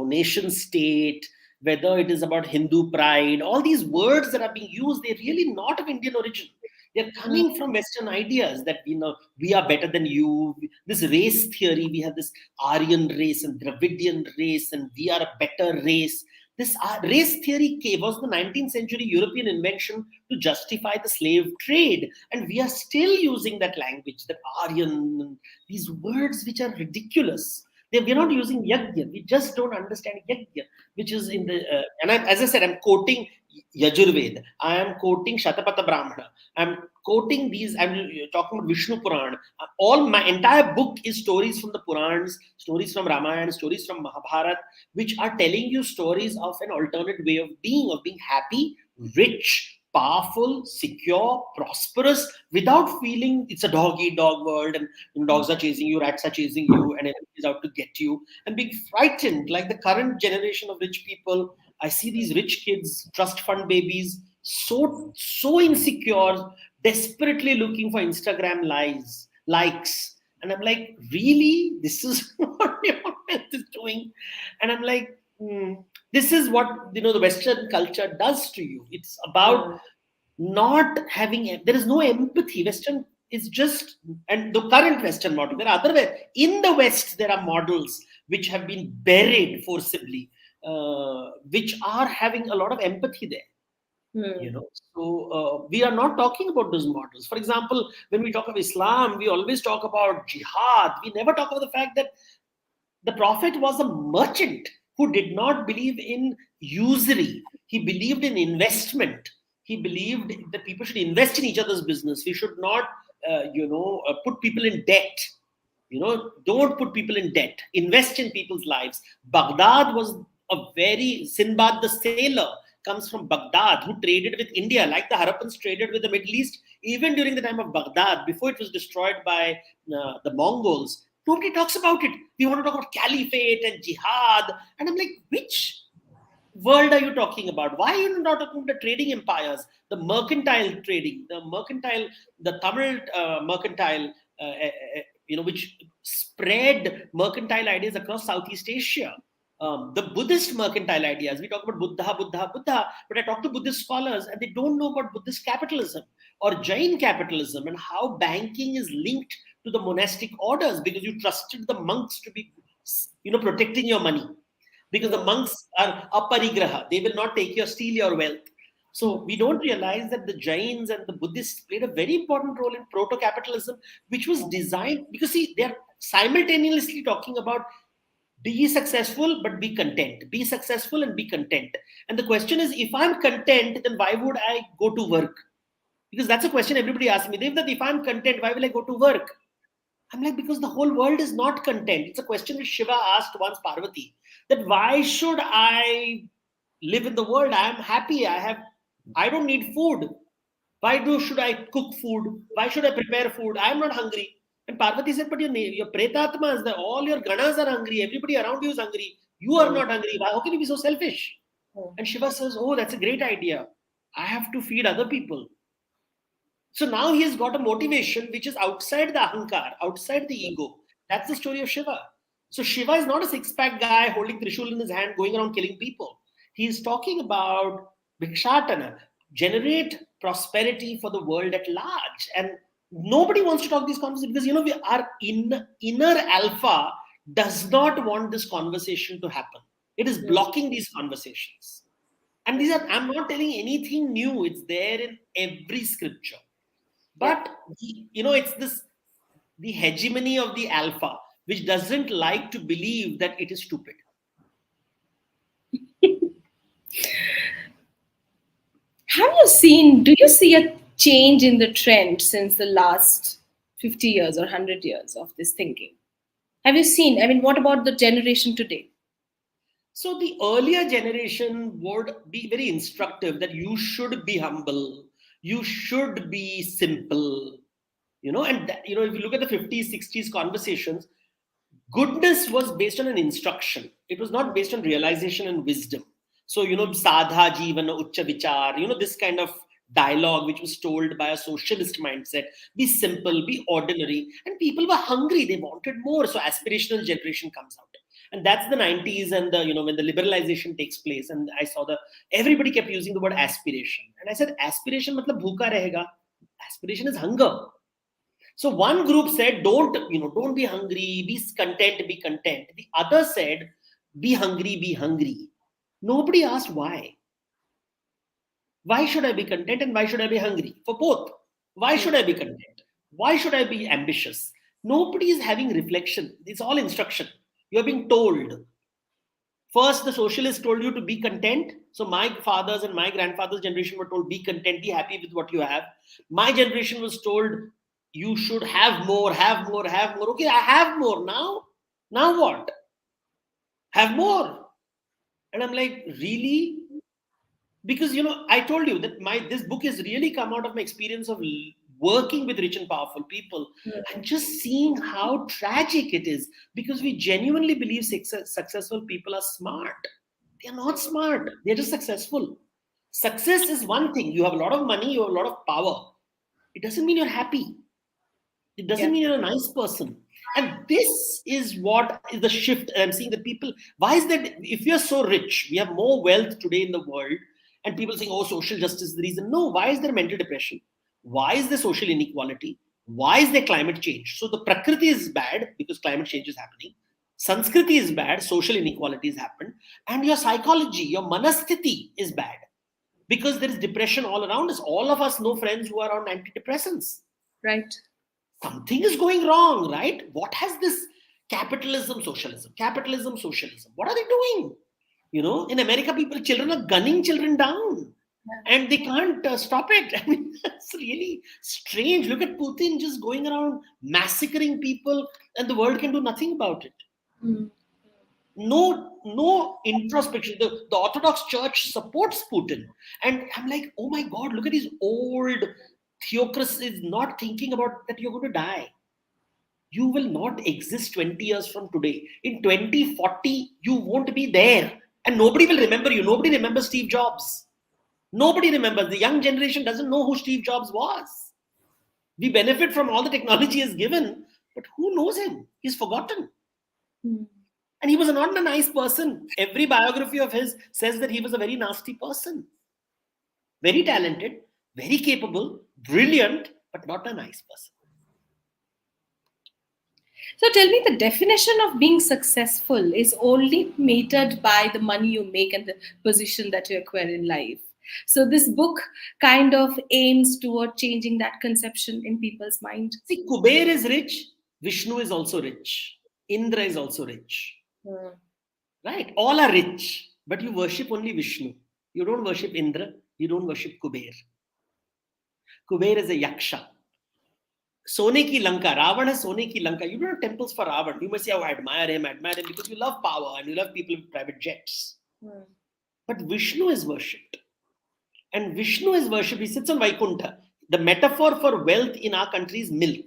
nation state, whether it is about Hindu pride, all these words that are being used, they're really not of Indian origin. They're coming from Western ideas that we are better than you. This race theory, we have this Aryan race and Dravidian race, and we are a better race. This race theory was the 19th century European invention to justify the slave trade. And we are still using that language, that Aryan, these words which are ridiculous. We're not using yajna. We just don't understand yajna, which is in the, as I said, I'm quoting Yajurveda. I am quoting Shatapatha Brahmana. I'm quoting these, I'm talking about Vishnu Puran. All my entire book is stories from the Purans, stories from Ramayana, stories from Mahabharata, which are telling you stories of an alternate way of being happy, rich, powerful, secure, prosperous, without feeling it's a dog-eat-dog world and dogs are chasing you, rats are chasing you, and everything is out to get you, and being frightened like the current generation of rich people. I see these rich kids, trust fund babies, so insecure, desperately looking for Instagram likes. And I'm like, really? This is what your health is doing? And I'm like, this is what the Western culture does to you. It's about not having, there is no empathy. Western is just, and the current Western model, there are other ways. In the West, there are models which have been buried forcibly, which are having a lot of empathy there. So we are not talking about those models. For example, when we talk of Islam, we always talk about jihad. We never talk about the fact that the Prophet was a merchant who did not believe in usury. He believed in investment. He believed that people should invest in each other's business. We should not, put people in debt. Don't put people in debt. Invest in people's lives. Baghdad was Sinbad the sailor comes from Baghdad, who traded with India, like the Harappans traded with the Middle East, even during the time of Baghdad, before it was destroyed by the Mongols. Nobody talks about it. We want to talk about caliphate and jihad. And I'm like, which world are you talking about? Why are you not talking about the trading empires, the mercantile trading, the Tamil mercantile, which spread mercantile ideas across Southeast Asia? The Buddhist mercantile ideas. We talk about Buddha, but I talk to Buddhist scholars and they don't know about Buddhist capitalism or Jain capitalism and how banking is linked to the monastic orders, because you trusted the monks to be, protecting your money, because the monks are aparigraha. They will not steal your wealth. So we don't realize that the Jains and the Buddhists played a very important role in proto-capitalism, which was designed, because see, they're simultaneously talking about be successful, but be content. Be successful and be content. And the question is, if I'm content, then why would I go to work? Because that's a question everybody asks me. If I'm content, why will I go to work? I'm like, because the whole world is not content. It's a question which Shiva asked once Parvati, that why should I live in the world? I am happy. I don't need food. Should I cook food? Why should I prepare food? I am not hungry. And Parvati said, but your pretatma is there. All your ganas are hungry. Everybody around you is hungry. You are not hungry. How can you be so selfish? And Shiva says, oh, that's a great idea. I have to feed other people. So now he has got a motivation which is outside the ahankar, outside the ego. That's the story of Shiva. So Shiva is not a six-pack guy holding Trishul in his hand, going around killing people. He is talking about Bhikshatana, generate prosperity for the world at large. And nobody wants to talk these conversations because, our inner alpha does not want this conversation to happen. It is blocking these conversations. And I'm not telling anything new. It's there in every scripture. But, it's the hegemony of the alpha, which doesn't like to believe that it is stupid. Do you see a change in the trend since the last 50 years or 100 years of this thinking? Have you seen, what about the generation today? So the earlier generation would be very instructive that you should be humble, you should be simple, and if you look at the 50s, 60s conversations, goodness was based on an instruction. It was not based on realization and wisdom. So, sadha jivana uccha vichar, this kind of dialogue which was told by a socialist mindset, be simple, be ordinary. And people were hungry, they wanted more. So aspirational generation comes out. And that's the 90s and when the liberalization takes place. And I saw everybody kept using the word aspiration. And I said, aspiration matlab bhuka rahega. Aspiration is hunger. So one group said, don't be hungry, be content, be content. The other said, be hungry, be hungry. Nobody asked why. Why should I be content and why should I be hungry? For both. Why should I be content? Why should I be ambitious? Nobody is having reflection. It's all instruction. You're being told. First, the socialists told you to be content. So my fathers and my grandfather's generation were told, be content, be happy with what you have. My generation was told, you should have more, have more, have more. Okay, I have more now. Now what? Have more. And I'm like, really? Because, I told you that this book has really come out of my experience of working with rich and powerful people and just seeing how tragic it is, because we genuinely believe successful people are smart. They are not smart. They're just successful. Success is one thing. You have a lot of money, you have a lot of power. It doesn't mean you're happy. It doesn't mean you're a nice person. And this is what is the shift I'm seeing that people, why is that if you're so rich, we have more wealth today in the world, and people saying, oh, social justice is the reason. No, why is there mental depression? Why is there social inequality? Why is there climate change? So the Prakriti is bad because climate change is happening. Sanskriti is bad, social inequality has happened. And your psychology, your manasthiti is bad because there is depression all around us. All of us know friends who are on antidepressants. Right. Something is going wrong, right? What has this capitalism, socialism? What are they doing? In America, children are gunning children down. And they can't stop it. I mean, that's really strange. Look at Putin just going around massacring people and the world can do nothing about it. No introspection. The Orthodox Church supports Putin. And I'm like, oh my God, look at these old theocracies not thinking about that you're going to die. You will not exist 20 years from today. In 2040, you won't be there. And nobody will remember you. Nobody remembers Steve Jobs. Nobody remembers. The young generation doesn't know who Steve Jobs was. We benefit from all the technology he's given, but who knows him? He's forgotten. And he was not a nice person. Every biography of his says that he was a very nasty person. Very talented, very capable, brilliant, but not a nice person. So tell me, the definition of being successful is only metered by the money you make and the position that you acquire in life. So this book kind of aims toward changing that conception in people's mind. See, Kuber is rich, Vishnu is also rich, Indra is also rich. Right? All are rich, but you worship only Vishnu. You don't worship Indra, you don't worship Kuber. Kuber is a yaksha. Sone ki Lanka, Ravan has Sone ki Lanka. You don't have temples for Ravan. You must say, oh, I admire him because you love power and you love people with private jets. But Vishnu is worshipped. And Vishnu is worshipped. He sits on Vaikuntha. the metaphor for wealth in our country is milk.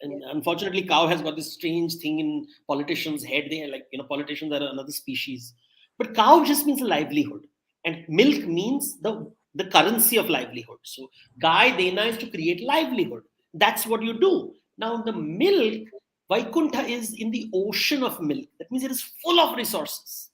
And unfortunately, cow has got this strange thing in politicians' head. They are like, politicians are another species. But cow just means a livelihood. And milk means the currency of livelihood. So, Gai Dena is to create livelihood. That's what you do. Now, the milk, Vaikuntha is in the ocean of milk. That means it is full of resources.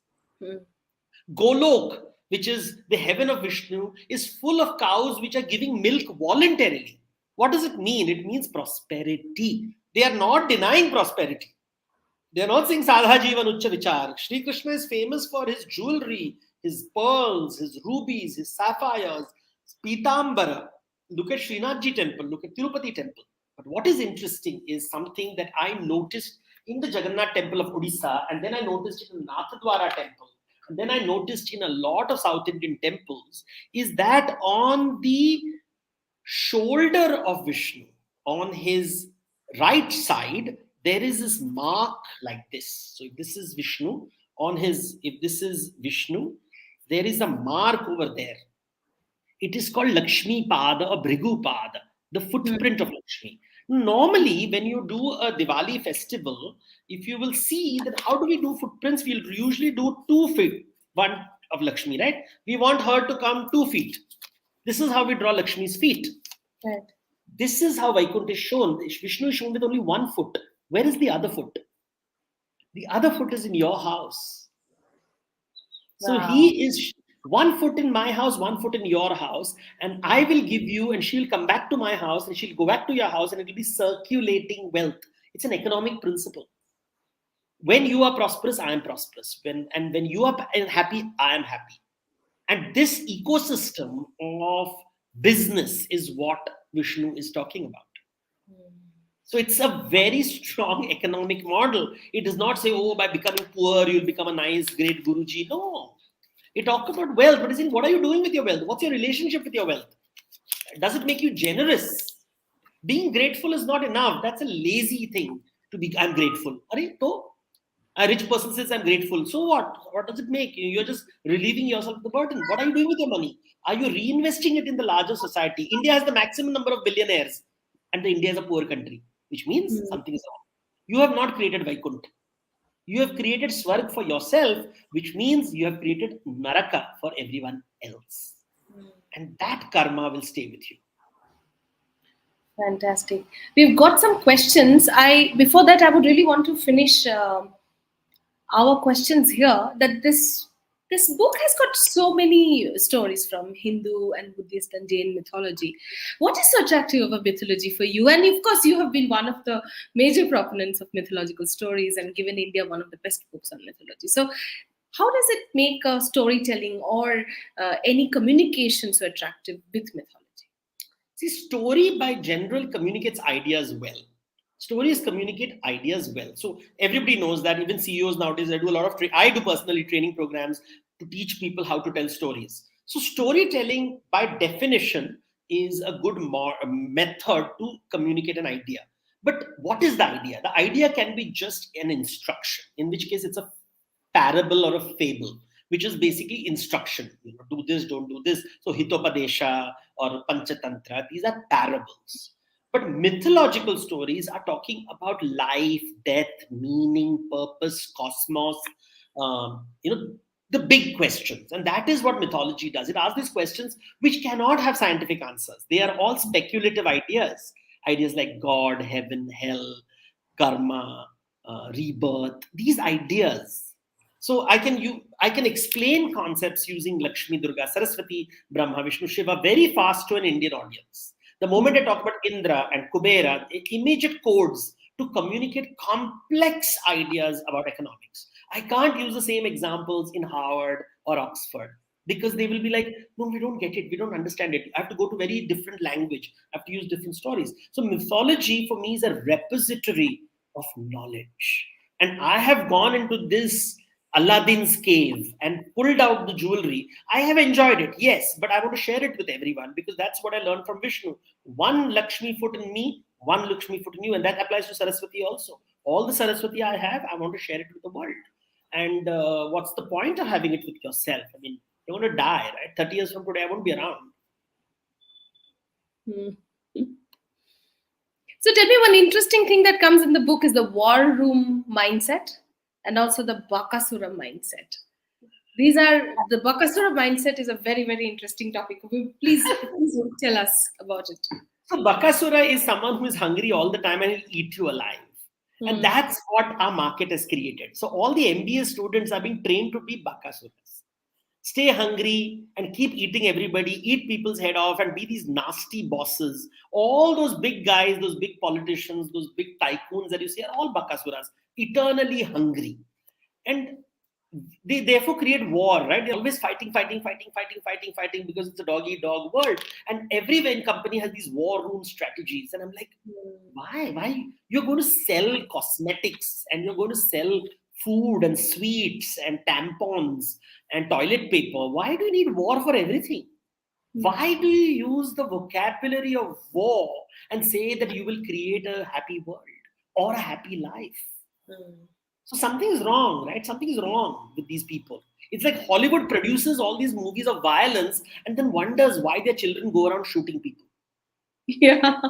Golok, which is the heaven of Vishnu, is full of cows which are giving milk voluntarily. What does it mean? It means prosperity. They are not denying prosperity. They are not saying Sadha Jivan Ucha Vichar. Shri Krishna is famous for his jewelry, his pearls, his rubies, his sapphires, Pitambara. Look at Srinathji temple, look at Tirupati temple. But what is interesting is something that I noticed in the Jagannath temple of Odisha, and then I noticed it in Nathadwara temple, and then I noticed in a lot of South Indian temples, is that on the shoulder of Vishnu, on his right side, there is this mark like this. So if this is Vishnu, there is a mark over there. It is called Lakshmi Pada or Bhrigu Pada, the footprint of Lakshmi. Normally, when you do a Diwali festival, if you will see that how do we do footprints, we'll usually do 2 feet, one of Lakshmi, right? We want her to come 2 feet. This is how we draw Lakshmi's feet. Right. This is how Vaikuntha is shown. Vishnu is shown with only 1 foot. Where is the other foot? The other foot is in your house. So he is 1 foot in my house, 1 foot in your house, and I will give you, and she'll come back to my house, and she'll go back to your house, and it will be circulating wealth. It's an economic principle. When you are prosperous, I am prosperous. When you are happy, I am happy. And this ecosystem of business is what Vishnu is talking about. So it's a very strong economic model. It does not say, oh, by becoming poor, you'll become a nice, great Guruji. No. It talks about wealth, but it's in what are you doing with your wealth? What's your relationship with your wealth? Does it make you generous? Being grateful is not enough. That's a lazy thing to be, I'm grateful. A rich person says, I'm grateful. So what? What does it make? You're just relieving yourself of the burden. What are you doing with your money? Are you reinvesting it in the larger society? India has the maximum number of billionaires, and India is a poor country, which means something is wrong. You have not created Vaikuntha. You have created Swarg for yourself, which means you have created Naraka for everyone else. And that karma will stay with you. Fantastic. We've got some questions. Before that, I would really want to finish our questions here. That this book has got so many stories from Hindu and Buddhist and Jain mythology. What is so attractive about mythology for you? And of course, you have been one of the major proponents of mythological stories and given India one of the best books on mythology. So how does it make storytelling or any communication so attractive with mythology? See, story by general communicates ideas well. Stories communicate ideas well. So everybody knows that. Even CEOs nowadays, I do a lot of I do personally training programs to teach people how to tell stories. So storytelling by definition is a good method to communicate an idea. But what is the idea? The idea can be just an instruction, in which case it's a parable or a fable, which is basically instruction. Do this, don't do this. So Hitopadesha or Panchatantra, these are parables. But mythological stories are talking about life, death, meaning, purpose, cosmos, the big questions. And that is what mythology does. It asks these questions which cannot have scientific answers. They are all speculative ideas. Ideas like God, heaven, hell, karma, rebirth, these ideas. So I can explain concepts using Lakshmi, Durga, Saraswati, Brahma, Vishnu, Shiva very fast to an Indian audience. The moment I talk about Indra and Kubera, immediate codes to communicate complex ideas about economics. I can't use the same examples in Harvard or Oxford because they will be like, no, we don't get it. We don't understand it. I have to go to very different language. I have to use different stories. So mythology for me is a repository of knowledge. And I have gone into this Aladdin's cave and pulled out the jewelry. I have enjoyed it, yes, but I want to share it with everyone because that's what I learned from Vishnu. One Lakshmi foot in me, one Lakshmi foot in you, and that applies to Saraswati also. All the Saraswati I have, I want to share it with the world. And what's the point of having it with yourself? I mean, you're going to die, right? 30 years from today, I won't be around. Hmm. So tell me, one interesting thing that comes in the book is the war room mindset and also the Bakasura mindset. The Bakasura mindset is a very, very interesting topic. Please tell us about it. So Bakasura is someone who is hungry all the time and will eat you alive. And that's what our market has created. So all the MBA students are being trained to be Bakasuras. Stay hungry and keep eating everybody, eat people's head off and be these nasty bosses. All those big guys, those big politicians, those big tycoons that you see are all Bakasuras, eternally hungry. And they therefore create war, right? They're always fighting because it's a dog-eat-dog world. And every company has these war room strategies. And I'm like, why? You're going to sell cosmetics and you're going to sell food and sweets and tampons and toilet paper. Why do you need war for everything? Why do you use the vocabulary of war and say that you will create a happy world or a happy life? So something is wrong, right? Something is wrong with these people. It's like Hollywood produces all these movies of violence and then wonders why their children go around shooting people. Yeah.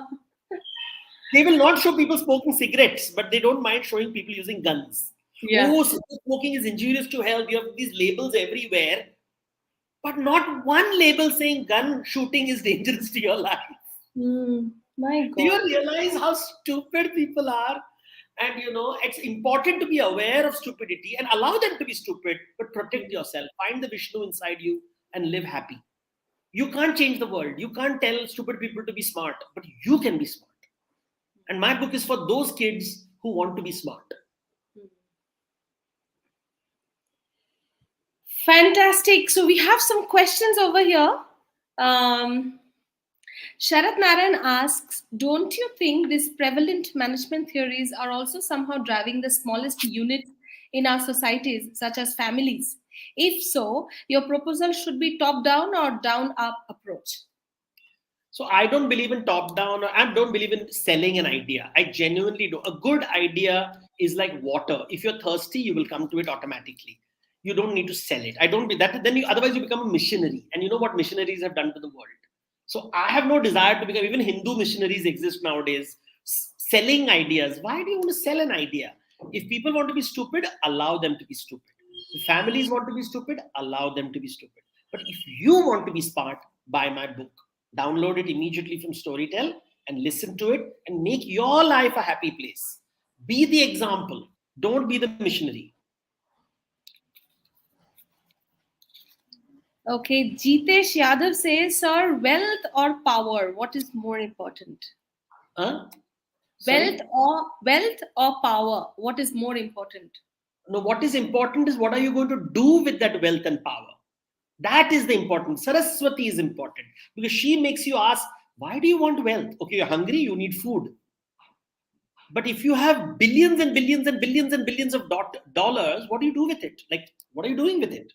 They will not show people smoking cigarettes, but they don't mind showing people using guns. Yeah. Oh, smoking is injurious to health. You have these labels everywhere, but not one label saying gun shooting is dangerous to your life. My God. Do you realize how stupid people are? And it's important to be aware of stupidity and allow them to be stupid, but protect yourself. Find the Vishnu inside you and live happy. You can't change the world. You can't tell stupid people to be smart, but you can be smart. And my book is for those kids who want to be smart. Fantastic. So we have some questions over here. Sharat Narayan asks, don't you think these prevalent management theories are also somehow driving the smallest units in our societies, such as families? If so, your proposal should be top-down or down-up approach. So I don't believe in top-down. I don't believe in selling an idea. I genuinely do. A good idea is like water. If you're thirsty, you will come to it automatically. You don't need to sell it. Otherwise you become a missionary. And you know what missionaries have done to the world. So I have no desire to become, even Hindu missionaries exist nowadays, selling ideas. Why do you want to sell an idea? If people want to be stupid, allow them to be stupid. If families want to be stupid, allow them to be stupid. But if you want to be smart, buy my book. Download it immediately from Storytel and listen to it and make your life a happy place. Be the example. Don't be the missionary. Okay, Jitesh Yadav says, sir, wealth or power, what is more important? Wealth or power, what is more important? No, what is important is what are you going to do with that wealth and power? That is the important. Saraswati is important because she makes you ask, why do you want wealth? Okay, you're hungry, you need food. But if you have billions and billions and billions and billions of dollars, what do you do with it? Like, what are you doing with it?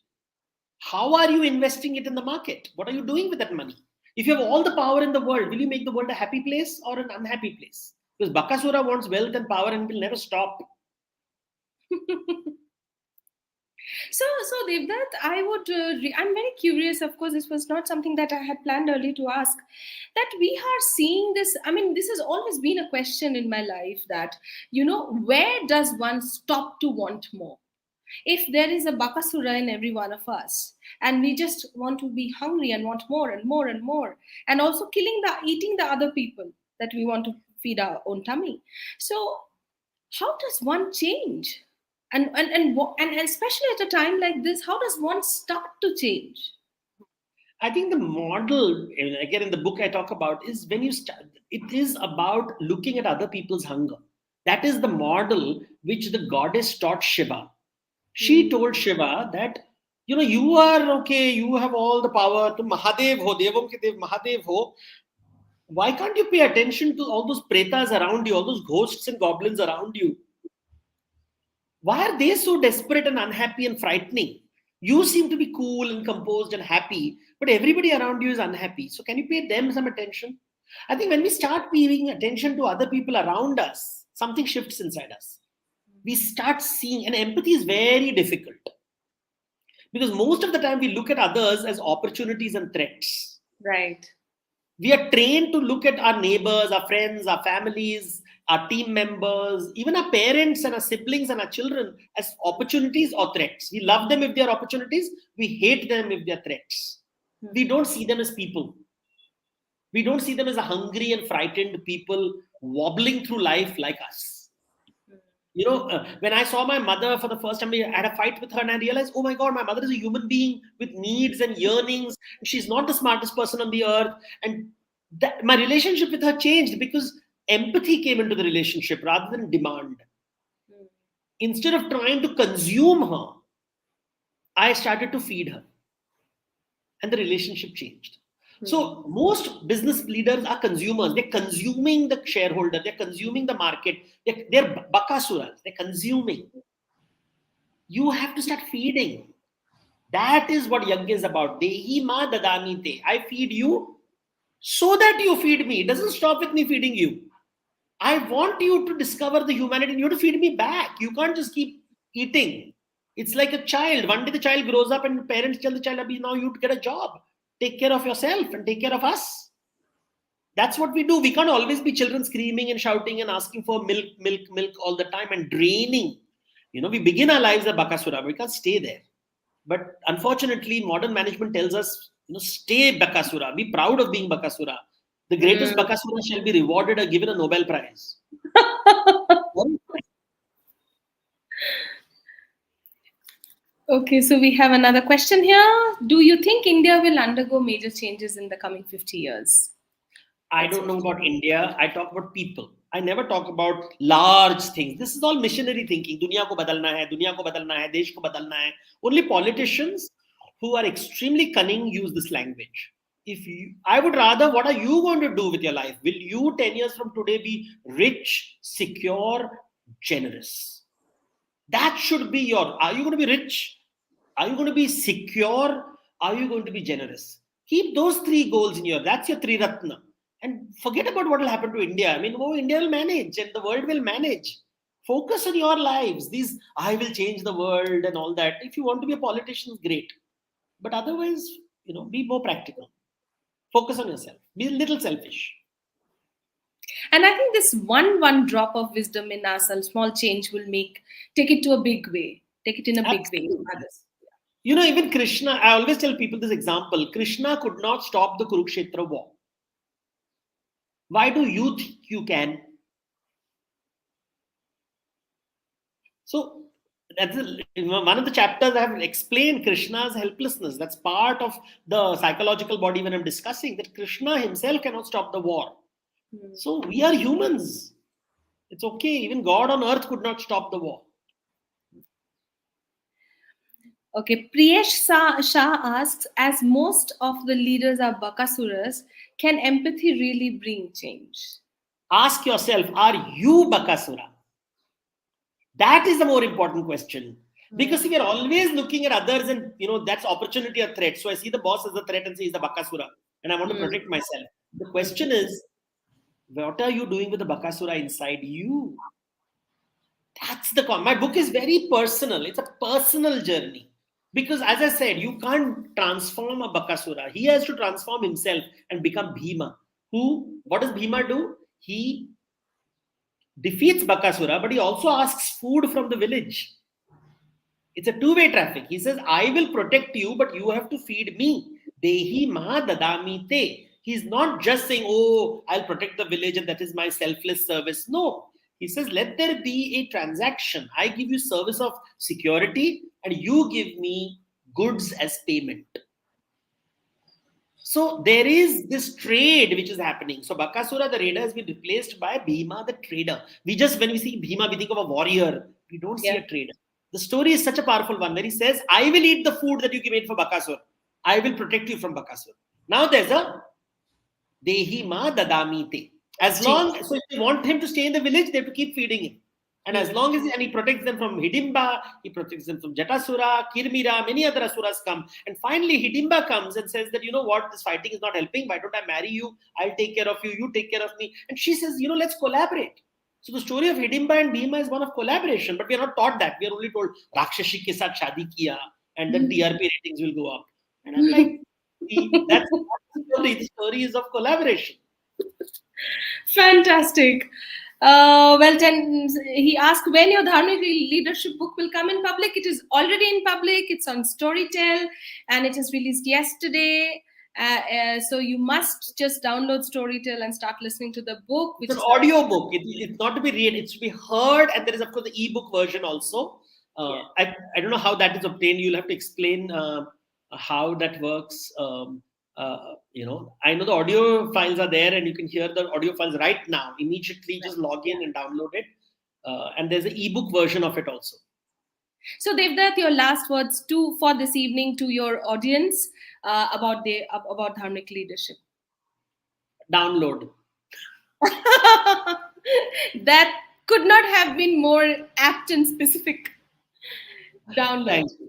How are you investing it in the market? What are you doing with that money? If you have all the power in the world, will you make the world a happy place or an unhappy place? Because Bakasura wants wealth and power and will never stop. So Devdutt, I'm very curious. Of course, this was not something that I had planned early to ask. That we are seeing this. I mean, this has always been a question in my life. That where does one stop to want more? If there is a Bakasura in every one of us, and we just want to be hungry and want more and more and more, and also eating the other people that we want to feed our own tummy. So, how does one change? And especially at a time like this, how does one start to change? I think the model, again in the book I talk about, is when you start, it is about looking at other people's hunger. That is the model which the goddess taught Shiva. She told Shiva that, you are okay, you have all the power, to Mahadev ho, Devam ke Dev Mahadev ho. Why can't you pay attention to all those pretas around you, all those ghosts and goblins around you? Why are they so desperate and unhappy and frightening? You seem to be cool and composed and happy, but everybody around you is unhappy. So can you pay them some attention? I think when we start paying attention to other people around us, something shifts inside us. We start seeing, and empathy is very difficult. Because most of the time we look at others as opportunities and threats. Right. We are trained to look at our neighbors, our friends, our families, our team members, even our parents and our siblings and our children as opportunities or threats. We love them if they are opportunities. We hate them if they are threats. We don't see them as people. We don't see them as a hungry and frightened people wobbling through life like us. When I saw my mother for the first time, I had a fight with her and I realized, oh my God, my mother is a human being with needs and yearnings. She's not the smartest person on the earth. And my relationship with her changed because empathy came into the relationship rather than demand. Instead of trying to consume her, I started to feed her. And the relationship changed. So most business leaders are consumers. They're consuming the shareholder. They're consuming the market. They're bakasuras. They're consuming. You have to start feeding. That is what yajna is about. Dehi ma dadami te. I feed you so that you feed me. It doesn't stop with me feeding you. I want you to discover the humanity and you have to feed me back. You can't just keep eating. It's like a child. One day the child grows up and the parents tell the child, now you get a job. Take care of yourself and take care of us. That's what we do. We can't always be children screaming and shouting and asking for milk, milk, milk all the time and draining. We begin our lives at Bakasura. We can't stay there. But unfortunately, modern management tells us, stay Bakasura. Be proud of being Bakasura. The greatest Bakasura shall be rewarded or given a Nobel Prize. Okay, so we have another question here. Do you think India will undergo major changes in the coming 50 years? I don't know about India. I talk about people. I never talk about large things. This is all missionary thinking. Dunya ko badalna hai, dunya ko badalna hai, desh ko badalna hai. Only politicians who are extremely cunning use this language. I would rather, what are you going to do with your life? Will you 10 years from today be rich, secure, generous? That should be are you going to be rich? Are you going to be secure? Are you going to be generous? Keep those three goals that's your Tri Ratna. And forget about what will happen to India. India will manage and the world will manage. Focus on your lives. I will change the world and all that. If you want to be a politician, great. But otherwise, be more practical. Focus on yourself. Be a little selfish. And I think this one drop of wisdom in us, a small change will take it to a big way. Take it in a big way. Even Krishna, I always tell people this example. Krishna could not stop the Kurukshetra war. Why do you think you can? So, that's one of the chapters I have explained Krishna's helplessness. That's part of the psychological body when I'm discussing that Krishna himself cannot stop the war. So we are humans. It's okay. Even God on earth could not stop the war. Okay, Priyesh Shah asks, as most of the leaders are Bakasuras, can empathy really bring change? Ask yourself, are you Bakasura? That is the more important question. Because if you're always looking at others and, that's opportunity or threat. So I see the boss as a threat and say he's the Bakasura and I want to protect myself. The question is, what are you doing with the Bakasura inside you? That's my book is very personal. It's a personal journey. Because as I said, you can't transform a Bakasura. He has to transform himself and become Bhima. What does Bhima do? He defeats Bakasura, but he also asks food from the village. It's a two-way traffic. He says, I will protect you, but you have to feed me. Dehi ma dadami te. He's not just saying, I'll protect the village and that is my selfless service. No. He says, let there be a transaction. I give you service of security and you give me goods as payment. So there is this trade which is happening. So Bakasura, the raider, has been replaced by Bhima, the trader. When we see Bhima, we think of a warrior. We don't see a trader. The story is such a powerful one where he says, I will eat the food that you made for Bakasura. I will protect you from Bakasura. Now there's a Dehi ma dadami te. So if they want him to stay in the village, they have to keep feeding him. And as long as he protects them from Hidimba, he protects them from Jatasura, Kirmira, many other asuras come. And finally, Hidimba comes and says that, this fighting is not helping. Why don't I marry you? I'll take care of you. You take care of me. And she says, let's collaborate. So the story of Hidimba and Bhima is one of collaboration, but we are not taught that. We are only told, Rakshashi ke saath shadi kiya, and then TRP ratings will go up. And I'm like, that's story. The story is of collaboration. Fantastic. Well, then he asked when your Dharmic Leadership book will come in public. It is already in public. It's on Storytel, and it was released yesterday. So you must just download Storytel and start listening to the book. Which It's an is audio book. It's not to be read. It's to be heard, and there is of course the ebook version also. I don't know how that is obtained. You'll have to explain how that works. I know the audio files are there, and you can hear the audio files right now. Immediately, just log in and download it. And there's an ebook version of it also. So, Devdutt, your last words for this evening to your audience about Dharmic leadership. Download. That could not have been more apt and specific. Download. Thank you.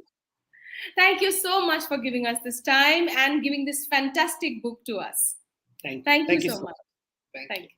Thank you so much for giving us this time and giving this fantastic book to us. Thank you. Thank you Thank you so so much. much. Thank you.